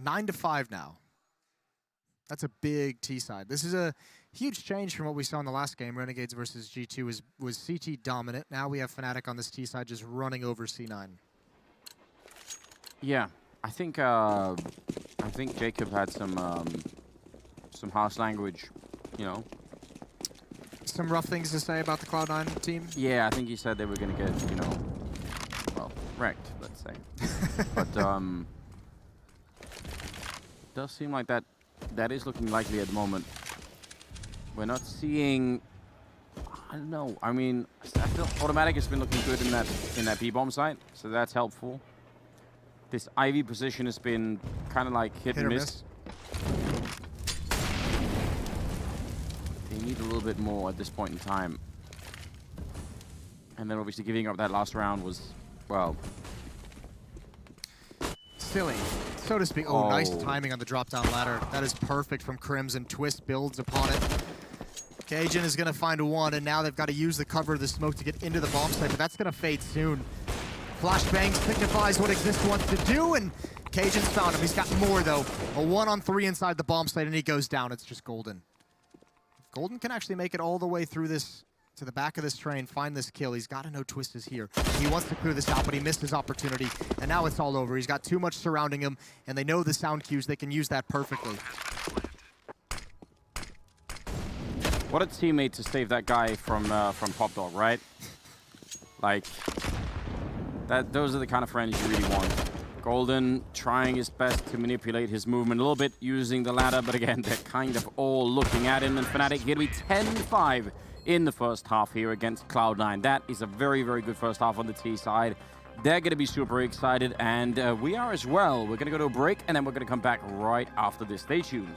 9-5 now. That's a big T side. This is a huge change from what we saw in the last game. Renegades versus G2 was CT dominant. Now we have Fnatic on this T side just running over C9. Yeah, I think Jacob had some harsh language, you know. Some rough things to say about the Cloud9 team? Yeah, I think he said they were going to get, you know, well, wrecked, let's say. But does seem like that is looking likely at the moment. We're not seeing, I don't know. I mean, I feel Automatic has been looking good in that B-bomb site, so that's helpful. This Ivy position has been kind of like hit and miss. They need a little bit more at this point in time. And then obviously giving up that last round was, well, silly, so to speak. Oh, nice timing on the drop-down ladder. That is perfect from Crimson. Twist builds upon it. Cajun is going to find one, and now they've got to use the cover of the smoke to get into the bomb site, but that's going to fade soon. Flashbang signifies what Exist wants to do, and Cajun's found him. He's got more, though. A 1-on-3 inside the bomb site, and he goes down. It's just Golden. If Golden can actually make it all the way through this, to the back of this train, find this kill. He's got to know Twist is here. He wants to clear this out, but he missed his opportunity, and now it's all over. He's got too much surrounding him, and they know the sound cues. They can use that perfectly. What a teammate to save that guy from Pop Dog, right? Like, those are the kind of friends you really want. Golden trying his best to manipulate his movement a little bit using the ladder, but again, they're kind of all looking at him, and Fnatic here to be 10-5 in the first half here against Cloud9. That is a very, very good first half on the T side. They're going to be super excited, and we are as well. We're going to go to a break, and then we're going to come back right after this. Stay tuned.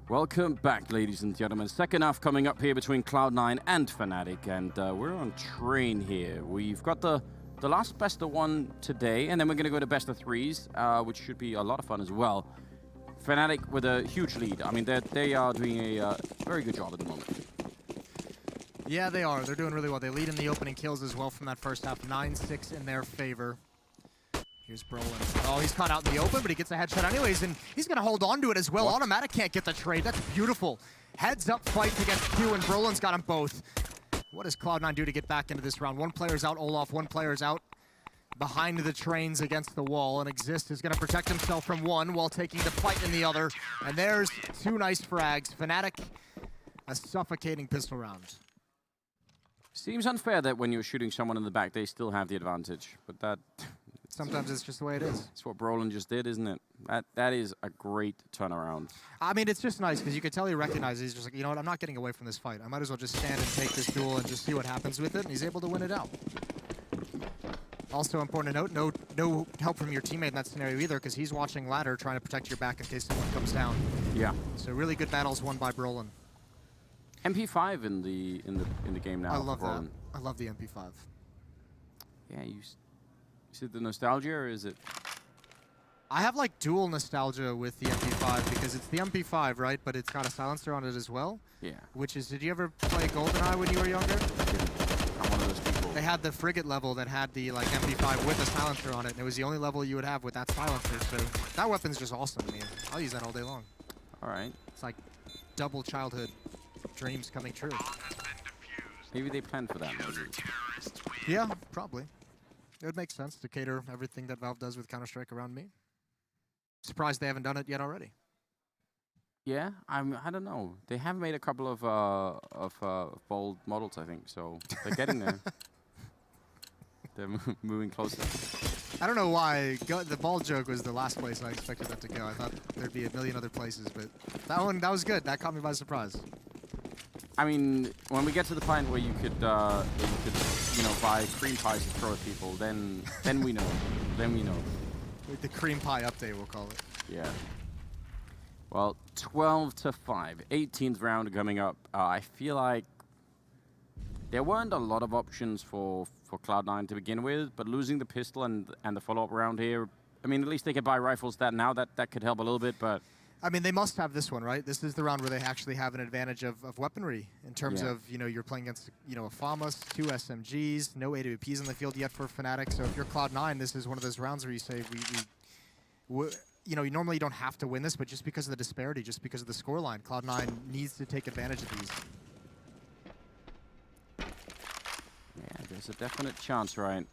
Welcome back, ladies and gentlemen. Second half coming up here between Cloud9 and Fnatic, and we're on train here. We've got the last best of one today, and then we're going to go to best of threes, which should be a lot of fun as well. Fnatic with a huge lead. I mean, they are doing a very good job at the moment. Yeah, they are. They're doing really well. They lead in the opening kills as well from that first half. 9-6 in their favor. Here's Brolin. Oh, he's caught out in the open, but he gets a headshot anyways, and he's going to hold on to it as well. What? Automatic can't get the trade. That's beautiful. Heads up fight against Q, and Brolin's got them both. What does Cloud9 do to get back into this round? One player's out, Olaf. One player's out behind the trains against the wall, and Exist is going to protect himself from one while taking the fight in the other. And there's two nice frags. Fnatic, a suffocating pistol round. Seems unfair that when you're shooting someone in the back, they still have the advantage. But that... Sometimes it's just the way it is. It's what Brolin just did, isn't it? That is a great turnaround. I mean, it's just nice because you can tell he recognizes he's just like, you know what, I'm not getting away from this fight. I might as well just stand and take this duel and just see what happens with it. And he's able to win it out. Also important to note, no help from your teammate in that scenario either, because he's watching ladder trying to protect your back in case someone comes down. Yeah. So really good battles won by Brolin. MP5 in the game now. I love that. Brolin. I love the MP5. Yeah, is it the nostalgia or is it? I have like dual nostalgia with the MP5 because it's the MP5, right? But it's got a silencer on it as well. Yeah. Which is, did you ever play GoldenEye when you were younger? I'm one of those people. They had the frigate level that had the like MP5 with a silencer on it, and it was the only level you would have with that silencer. So that weapon's just awesome to me. I'll use that all day long. All right. It's like double childhood dreams coming true. Maybe they planned for that. Maybe. Yeah, probably. It would make sense to cater everything that Valve does with Counter-Strike around me. Surprised they haven't done it yet already. Yeah, I don't know. They have made a couple of bold models, I think. So they're getting there. They're moving closer. I don't know why the ball joke was the last place I expected that to go. I thought there'd be a million other places, but that was good. That caught me by surprise. I mean, when we get to the point where you could, you know, buy cream pies to throw at people, then we know. Then we know. The cream pie update, we'll call it. Yeah. Well, 12-5, 18th round coming up. I feel like there weren't a lot of options for Cloud9 to begin with, but losing the pistol and the follow-up round here, I mean, at least they could buy rifles that now. That could help a little bit, but... I mean, they must have this one, right? This is the round where they actually have an advantage of weaponry in terms of, you know, you're playing against, you know, a FAMAS, 2 SMGs, no AWPs on the field yet for Fnatic. So if you're Cloud9, this is one of those rounds where you say, you know, you normally don't have to win this, but just because of the disparity, just because of the scoreline, Cloud9 needs to take advantage of these. Yeah, there's a definite chance, right?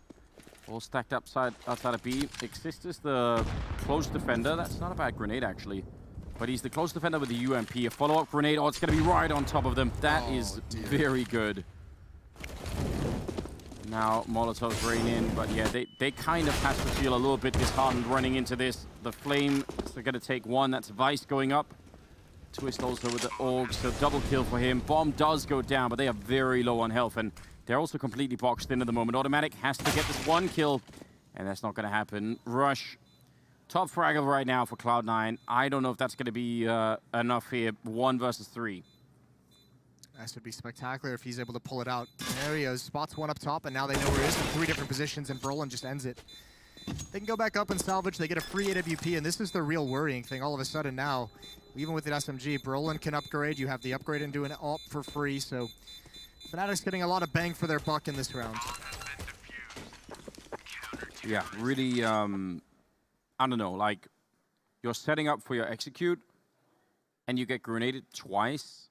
All stacked up outside of B. Existus, the close defender. That's not a bad grenade, actually. But he's the close defender with the UMP. A follow-up grenade. Oh, it's going to be right on top of them. That is very good. Now Molotovs rain in. But yeah, they kind of have to feel a little bit disheartened running into this. The flame, they're going to take one. That's Vice going up. Twist also with the AUG, so double kill for him. Bomb does go down, but they are very low on health. And they're also completely boxed in at the moment. Automatic has to get this one kill. And that's not going to happen. Rush. Top fraggle right now for Cloud9. I don't know if that's going to be enough here. 1 versus 3. That should be spectacular if he's able to pull it out. There he is. Spots one up top, and now they know where he is in 3 different positions, and Brolin just ends it. They can go back up and salvage. They get a free AWP, and this is the real worrying thing. All of a sudden now, even with an SMG, Brolin can upgrade. You have the upgrade into an AWP for free, so Fnatic's getting a lot of bang for their buck in this round. Yeah, really, I don't know, like, you're setting up for your execute, and you get grenaded twice,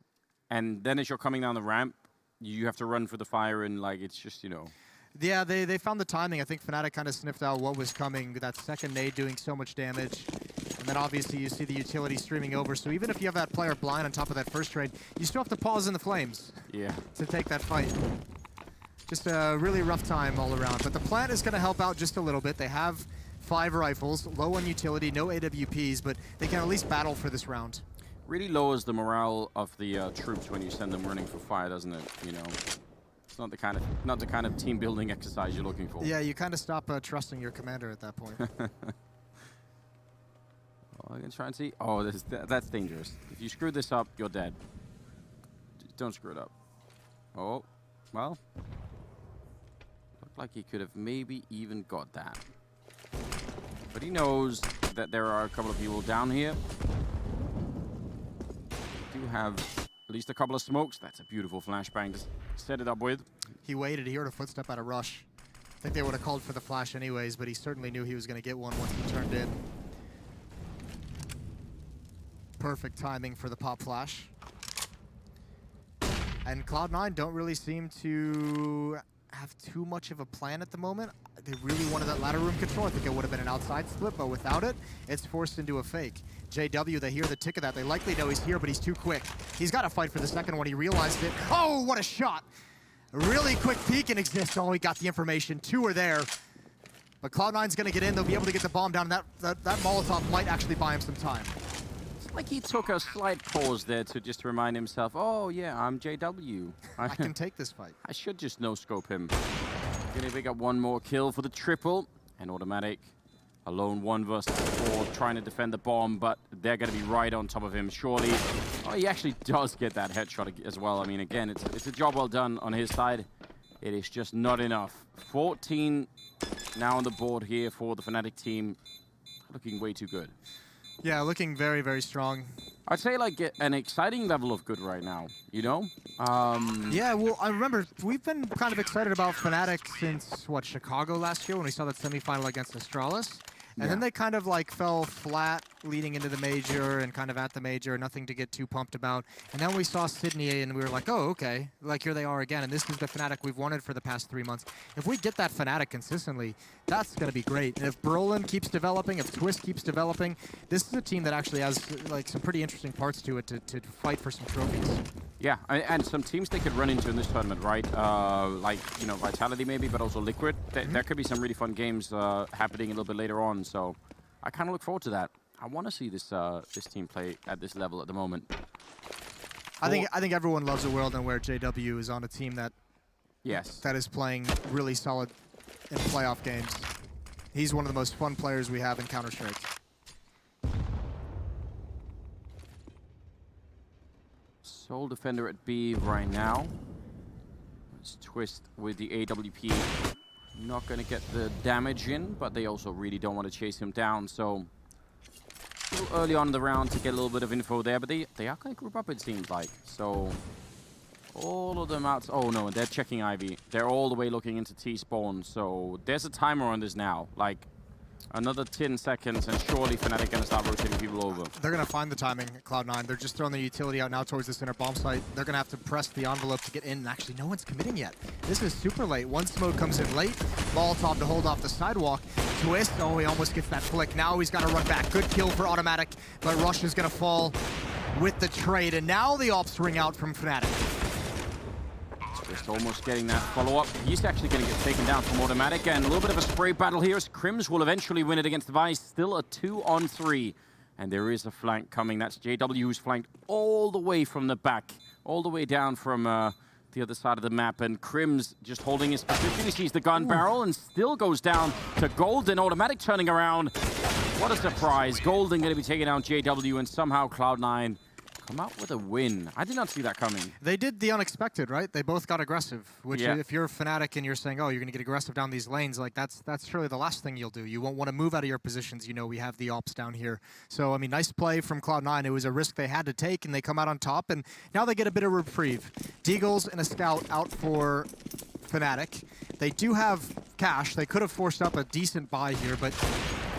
and then as you're coming down the ramp, you have to run for the fire, and, like, it's just, you know. Yeah, they found the timing. I think Fnatic kind of sniffed out what was coming, that second nade doing so much damage. And then obviously you see the utility streaming over, so even if you have that player blind on top of that first trade, you still have to pause in the flames to take that fight. Just a really rough time all around. But the plant is going to help out just a little bit. They have 5 rifles, low on utility, no AWPs, but they can at least battle for this round. Really lowers the morale of the troops when you send them running for fire, doesn't it? You know, it's not the kind of team building exercise you're looking for. Yeah, you kind of stop trusting your commander at that point. I can try and see. Oh, that's dangerous. If you screw this up, you're dead. Don't screw it up. Oh, well. Looked like he could have maybe even got that. But he knows that there are a couple of people down here. Do have at least a couple of smokes. That's a beautiful flashbang to set it up with. He waited. He heard a footstep at a rush. I think they would have called for the flash anyways, but he certainly knew he was going to get one once he turned in. Perfect timing for the pop flash. And Cloud9 don't really seem to have too much of a plan at the moment. They really wanted that ladder room control. I think it would have been an outside split, but without it, it's forced into a fake. JW, they hear the tick of that. They likely know he's here, but he's too quick. He's got to fight for the second one. He realized it. Oh, what a shot! A really quick peek and exists. Oh, he got the information. 2 are there. But Cloud9's going to get in. They'll be able to get the bomb down. That Molotov might actually buy him some time. It's like he took a slight pause there to just remind himself, oh, yeah, I'm JW. I can take this fight. I should just no-scope him. Gonna pick up one more kill for the triple. And Automatic, alone 1 versus 4, trying to defend the bomb, but they're gonna be right on top of him, surely. Oh, he actually does get that headshot as well. I mean, again, it's a job well done on his side. It is just not enough. 14 now on the board here for the Fnatic team. Looking way too good. Yeah, looking very, very strong. I'd say like an exciting level of good right now, you know? Yeah, well, I remember we've been kind of excited about Fnatic since, what, Chicago last year when we saw that semifinal against Astralis. And then they kind of like fell flat leading into the major and kind of at the major, nothing to get too pumped about. And then we saw Sydney and we were like, oh, okay, like here they are again. And this is the Fnatic we've wanted for the past 3 months. If we get that Fnatic consistently, that's going to be great. And if Brolin keeps developing, if Twist keeps developing, this is a team that actually has like some pretty interesting parts to it to fight for some trophies. Yeah, and some teams they could run into in this tournament, right? Like, you know, Vitality maybe, but also Liquid. There could be some really fun games happening a little bit later on, so I kind of look forward to that. I want to see this this team play at this level at the moment. I think everyone loves a world in where JW is on a team that that is playing really solid in playoff games. He's one of the most fun players we have in Counter-Strike. Sole defender at B right now. Let's Twist with the AWP. Not going to get the damage in, but they also really don't want to chase him down. So a little early on in the round to get a little bit of info there, but they are going to group up, it seems like. So all of them out. Oh no, and they're checking Ivy. They're all the way looking into T-spawn. So there's a timer on this now. Like another 10 seconds, and surely Fnatic going to start rotating people over. They're going to find the timing at Cloud9. They're just throwing the utility out now towards the center bomb site. They're going to have to press the envelope to get in, and actually no one's committing yet. This is super late. One smoke comes in late. Molotov to hold off the sidewalk. Twist, oh, he almost gets that flick. Now he's got to run back. Good kill for Automatic, but Rush is going to fall with the trade, and now the ops ring out from Fnatic. Just almost getting that follow-up. He's actually going to get taken down from Automatic, and a little bit of a spray battle here as Crims will eventually win it against Vice. Still a 2-on-3, and there is a flank coming. That's JW who's flanked all the way from the back, all the way down from the other side of the map, and Crims just holding his position. He sees the gun barrel and still goes down to Golden. Automatic turning around. What a surprise. Golden going to be taking down JW, and somehow Cloud9 come out with a win. I did not see that coming. They did the unexpected, right? They both got aggressive, which if you're Fnatic and you're saying, oh, you're going to get aggressive down these lanes, like that's surely the last thing you'll do. You won't want to move out of your positions. You know, we have the ops down here. So, I mean, nice play from Cloud9. It was a risk they had to take, and they come out on top, and now they get a bit of reprieve. Deagles and a scout out for Fnatic. They do have cash. They could have forced up a decent buy here, but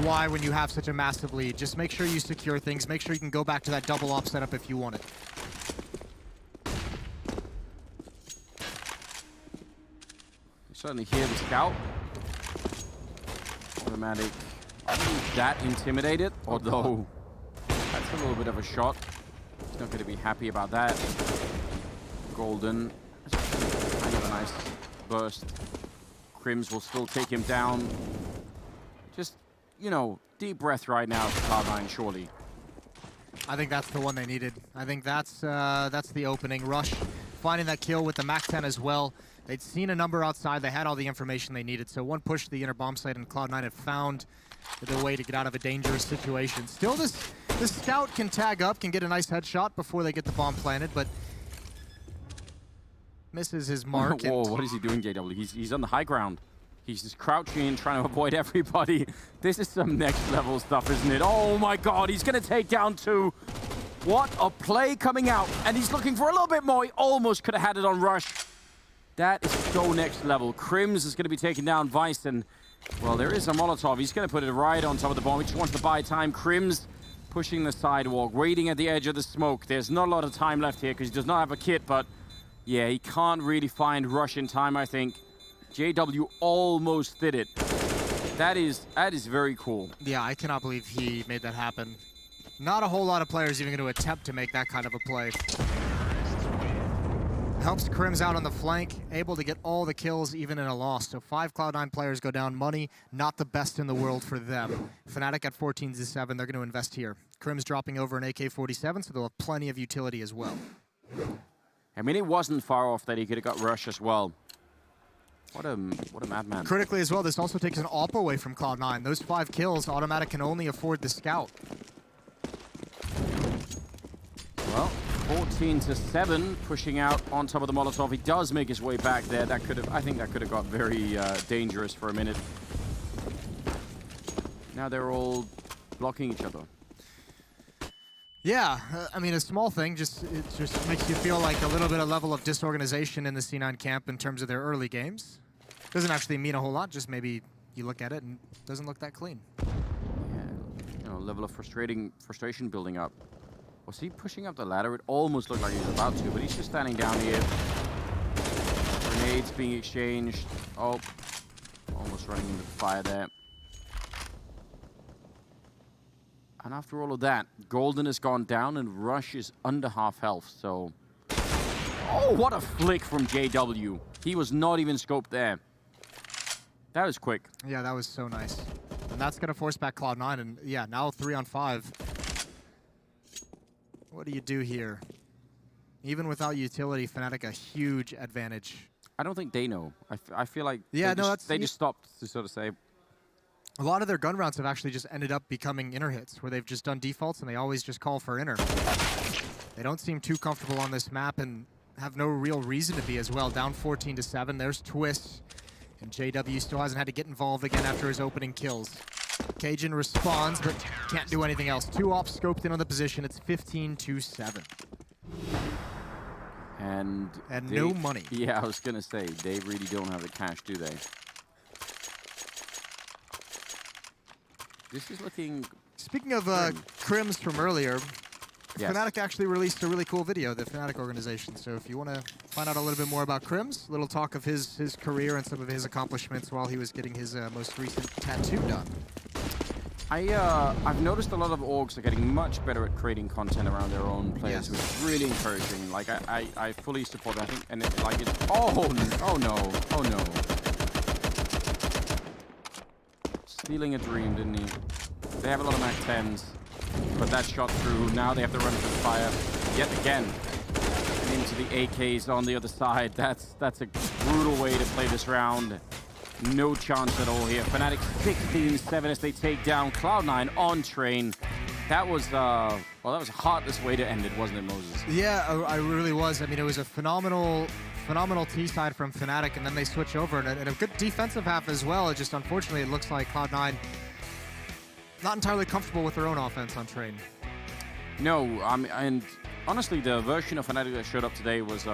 why when you have such a massive lead? Just make sure you secure things. Make sure you can go back to that double op setup if you want it. You certainly hear the scout. Automatic. I don't think that intimidated, although that's a little bit of a shot. He's not going to be happy about that. Golden. Kind of a nice burst. Crims will still take him down. Just, you know, deep breath right now for Cloud9, surely. I think that's the one they needed. I think that's the opening. Rush finding that kill with the MAC-10 as well. They'd seen a number outside. They had all the information they needed. So one push to the inner bomb site, and Cloud9 had found the way to get out of a dangerous situation. Still, this scout can tag up, can get a nice headshot before they get the bomb planted, but misses his mark. Whoa, what is he doing, JW? He's on the high ground. He's just crouching, trying to avoid everybody. This is some next level stuff, isn't it? Oh my God, he's gonna take down 2. What a play coming out. And he's looking for a little bit more. He almost could have had it on Rush. That is so next level. Crims is gonna be taking down Vice, and well, there is a Molotov. He's gonna put it right on top of the bomb. He just wants to buy time. Crims pushing the sidewalk, waiting at the edge of the smoke. There's not a lot of time left here because he does not have a kit, but yeah, he can't really find Rush in time, I think. JW almost did it. That is very cool. Yeah, I cannot believe he made that happen. Not a whole lot of players even going to attempt to make that kind of a play. Helps Crims out on the flank, able to get all the kills even in a loss. So 5 Cloud9 players go down. Money, not the best in the world for them. Fnatic at 14-7, they're going to invest here. Crims dropping over an AK-47, so they'll have plenty of utility as well. I mean, it wasn't far off that he could have got Rush as well. What a madman. Critically as well, this also takes an AWP away from Cloud9. Those 5 kills, Automatic can only afford the scout. Well, 14-7, pushing out on top of the Molotov. He does make his way back there. That could have, I think that could have got very dangerous for a minute. Now they're all blocking each other. Yeah, I mean, a small thing, it just makes you feel like a little bit of level of disorganization in the C9 camp in terms of their early games. Doesn't actually mean a whole lot, just maybe you look at it and it doesn't look that clean. Yeah, you know, level of frustration building up. Was he pushing up the ladder? It almost looked like he was about to, but he's just standing down here. Grenades being exchanged. Oh, almost running into the fire there. And after all of that, Golden has gone down and Rush is under half health, so... Oh, what a flick from JW. He was not even scoped there. That was quick. Yeah, that was so nice. And that's going to force back Cloud9, and yeah, now 3 on 5. What do you do here? Even without utility, Fnatic a huge advantage. I don't think they know. I feel like yeah, they just stopped to sort of say... A lot of their gun rounds have actually just ended up becoming inner hits, where they've just done defaults and they always just call for inner. They don't seem too comfortable on this map and have no real reason to be as well. Down 14-7, there's Twist. And JW still hasn't had to get involved again after his opening kills. Cajun responds, but can't do anything else. 2 ops scoped in on the position. It's 15-7. And no money. Yeah, I was going to say, they really don't have the cash, do they? This is looking... Speaking of Crims from earlier, yes. Fnatic actually released a really cool video, the Fnatic organization. So if you want to find out a little bit more about Crims, a little talk of his career and some of his accomplishments while he was getting his most recent tattoo done. I've noticed a lot of orgs are getting much better at creating content around their own players, yes. which is really encouraging. Like I fully support that. I think, and it, like it. Oh no. Stealing a dream, didn't he? They have a lot of Mac 10s, but that shot through. Now they have to run through the fire yet again. And into the AKs on the other side. That's a brutal way to play this round. No chance at all here. Fnatic 16-7 as they take down Cloud9 on train. That was, well, that was a heartless way to end it, wasn't it, Moses? Yeah, I really was. I mean, it was a phenomenal T-side from Fnatic, and then they switch over, and a good defensive half as well. It just, unfortunately, it looks like Cloud9 not entirely comfortable with their own offense on train. No, and honestly, the version of Fnatic that showed up today was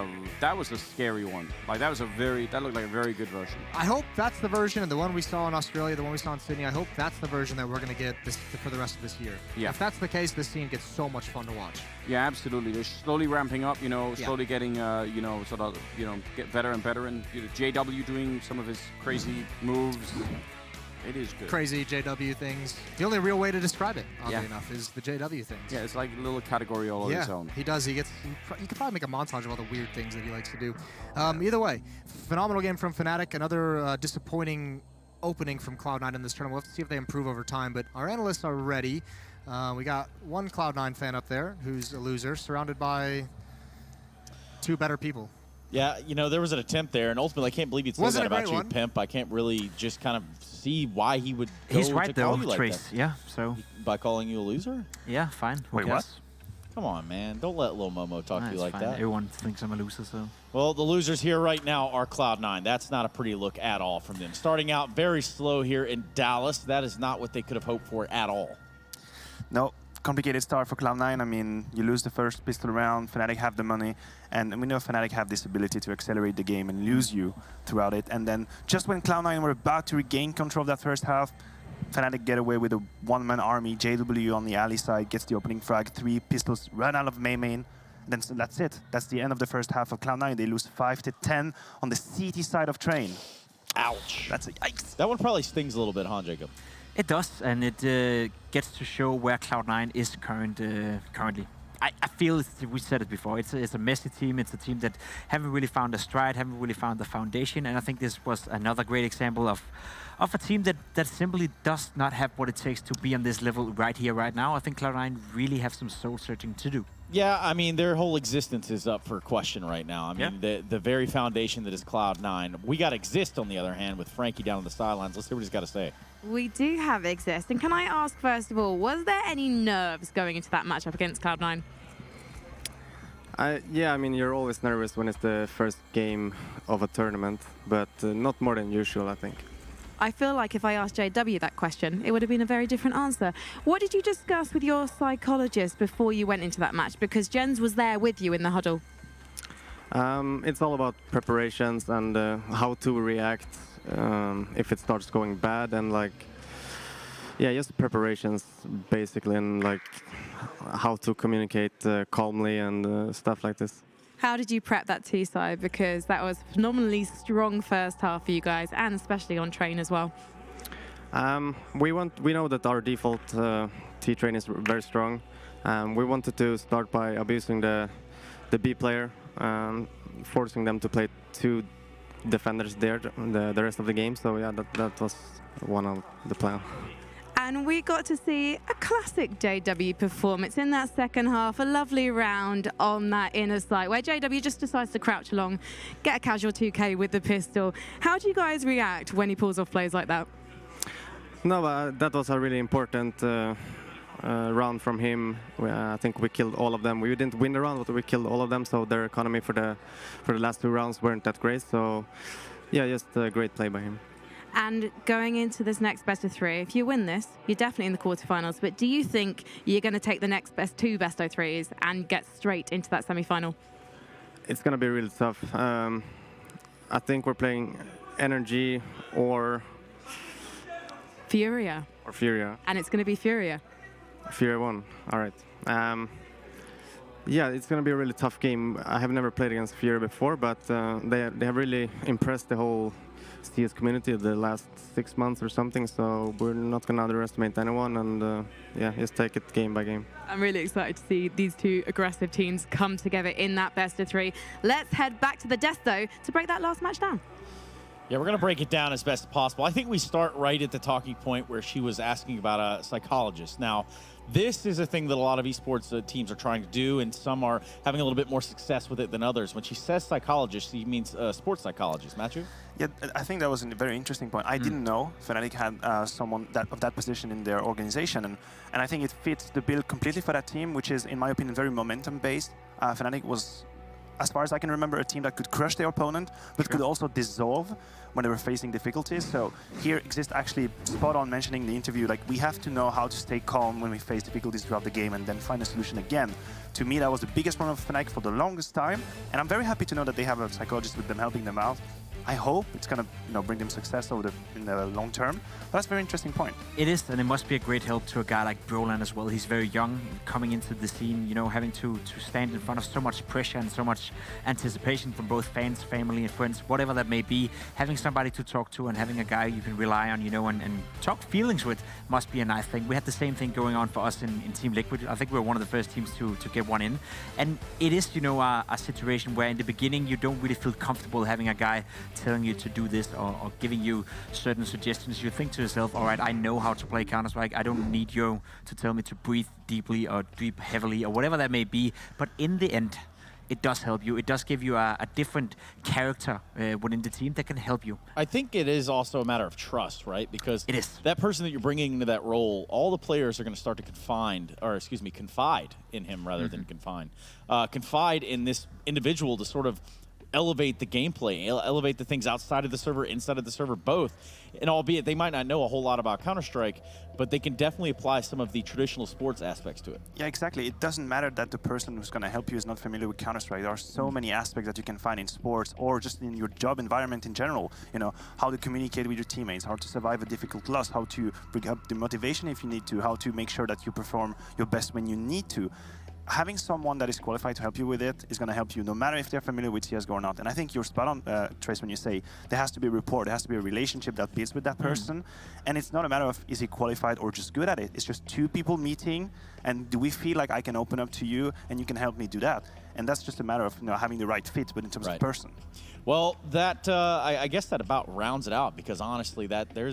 that was a scary one. Like that looked like a very good version. I hope that's the version, and the one we saw in Australia, the one we saw in Sydney. I hope that's the version that we're going to get for the rest of this year. Yeah. If that's the case, this scene gets so much fun to watch. Yeah, absolutely. They're slowly ramping up, you know, slowly getting, you know, sort of, you know, get better and better, and you know, JW doing some of his crazy moves. It is good. Crazy JW things. The only real way to describe it, oddly enough, is the JW things. Yeah, it's like a little category all on its own. He does. You could probably make a montage of all the weird things that he likes to do. Either way, phenomenal game from Fnatic. Another disappointing opening from Cloud9 in this tournament. We'll have to see if they improve over time, but our analysts are ready. We got one Cloud9 fan up there who's a loser, surrounded by 2 better people. Yeah, you know, there was an attempt there, and ultimately, I can't believe you'd say that about you, Pimp. I can't really just kind of see why he would go He's right to there, call you like Trace. that. Yeah, so... By calling you a loser? Yeah, fine. Wait, what? Come on, man. Don't let Lil Momo talk to you like that. Everyone thinks I'm a loser, so... Well, the losers here right now are Cloud9. That's not a pretty look at all from them. Starting out very slow here in Dallas. That is not what they could have hoped for at all. No. Complicated start for Cloud9. I mean, you lose the first pistol round, Fnatic have the money, and we know Fnatic have this ability to accelerate the game and lose you throughout it. And then just when Cloud9 were about to regain control of that first half, Fnatic get away with a one-man army. JW on the alley side gets the opening frag, 3 pistols run out of main. Then that's it. That's the end of the first half of Cloud9. They lose 5-10 on the CT side of train. Ouch. That's a yikes. That one probably stings a little bit, huh, Jacob? It does, and it gets to show where Cloud9 is currently. I feel we said it before. It's a messy team. It's a team that haven't really found a stride, haven't really found the foundation. And I think this was another great example of a team that simply does not have what it takes to be on this level right here, right now. I think Cloud9 really have some soul searching to do. Yeah, I mean, their whole existence is up for question right now. I mean, the very foundation that is Cloud9. We got Exist, on the other hand, with Frankie down on the sidelines. Let's hear what he's got to say. We do have Exist. And can I ask, first of all, was there any nerves going into that matchup against Cloud9? Yeah, I mean, you're always nervous when it's the first game of a tournament, but not more than usual, I think. I feel like if I asked JW that question, it would have been a very different answer. What did you discuss with your psychologist before you went into that match? Because Jens was there with you in the huddle. It's all about preparations and how to react if it starts going bad, and like, yeah, just preparations basically, and like how to communicate calmly and stuff like this. How did you prep that T-side? Because that was a phenomenally strong first half for you guys, and especially on train as well. We know that our default T-train is very strong. We wanted to start by abusing the B player, forcing them to play 2 defenders there the rest of the game. So yeah, that was one of the plan. And we got to see a classic JW performance in that second half, a lovely round on that inner site where JW just decides to crouch along, get a casual 2K with the pistol. How do you guys react when he pulls off plays like that? No, that was a really important round from him. I think we killed all of them. We didn't win the round, but we killed all of them, so their economy for the last 2 rounds weren't that great. So yeah, just a great play by him. And going into this next best of 3, if you win this, you're definitely in the quarterfinals. But do you think you're going to take the next 2 best of 3s and get straight into that semi-final? It's going to be really tough. I think we're playing Energy or Furia. Or Furia. And it's going to be Furia. Furia 1. All right. Yeah, it's going to be a really tough game. I have never played against Furia before, but they have really impressed the whole CS community the last 6 months or something, so we're not going to underestimate anyone, and yeah, just take it game by game. I'm really excited to see these 2 aggressive teams come together in that best of 3. Let's head back to the death, though, to break that last match down. Yeah, we're going to break it down as best as possible. I think we start right at the talking point where she was asking about a psychologist. Now, this is a thing that a lot of esports teams are trying to do, and some are having a little bit more success with it than others. When she says psychologist, she means sports psychologist. Matthew? Yeah, I think that was a very interesting point. I didn't know Fnatic had someone of that position in their organization, and I think it fits the bill completely for that team, which is, in my opinion, very momentum-based. Fnatic was, as far as I can remember, a team that could crush their opponent, but could also dissolve when they were facing difficulties. So here Exist actually spot on mentioning in the interview, like, we have to know how to stay calm when we face difficulties throughout the game and then find a solution again. To me, that was the biggest problem of Fnatic for the longest time, and I'm very happy to know that they have a psychologist with them helping them out. I hope it's going to bring them success in the long term. But that's a very interesting point. It is, and it must be a great help to a guy like Brolan as well. He's very young, coming into the scene, you know, having to stand in front of so much pressure and so much anticipation from both fans, family, and friends, whatever that may be. Having somebody to talk to and having a guy you can rely on, you know, and talk feelings with must be a nice thing. We had the same thing going on for us in Team Liquid. I think we were one of the first teams to get one in. And it is, you know, a situation where in the beginning you don't really feel comfortable having a guy telling you to do this or giving you certain suggestions. You think to yourself, all right, I know how to play Counter-Strike. I don't need you to tell me to breathe deeply or breathe heavily or whatever that may be. But in the end, it does help you. It does give you a different character within the team that can help you. I think it is also a matter of trust, right? Because it is. That person that you're bringing into that role, all the players are going to start to confide in him rather than confine. Confide in this individual to sort of elevate the gameplay, elevate the things outside of the server, inside of the server, both. And albeit they might not know a whole lot about Counter-Strike, but they can definitely apply some of the traditional sports aspects to it. Yeah, exactly. It doesn't matter that the person who's going to help you is not familiar with Counter-Strike. There are so many aspects that you can find in sports or just in your job environment in general. You know, how to communicate with your teammates, how to survive a difficult loss, how to bring up the motivation if you need to, how to make sure that you perform your best when you need to. having someone that is qualified to help you with it is going to help you no matter if they're familiar with CSGO or not. And I think you're spot on, Trace, when you say there has to be a rapport, there has to be a relationship that builds with that person. And it's not a matter of is he qualified or just good at it. It's just two people meeting, and do we feel like I can open up to you and you can help me do that? And that's just a matter of having the right fit, but in terms of person. Well, that I guess that about rounds it out, because honestly, there's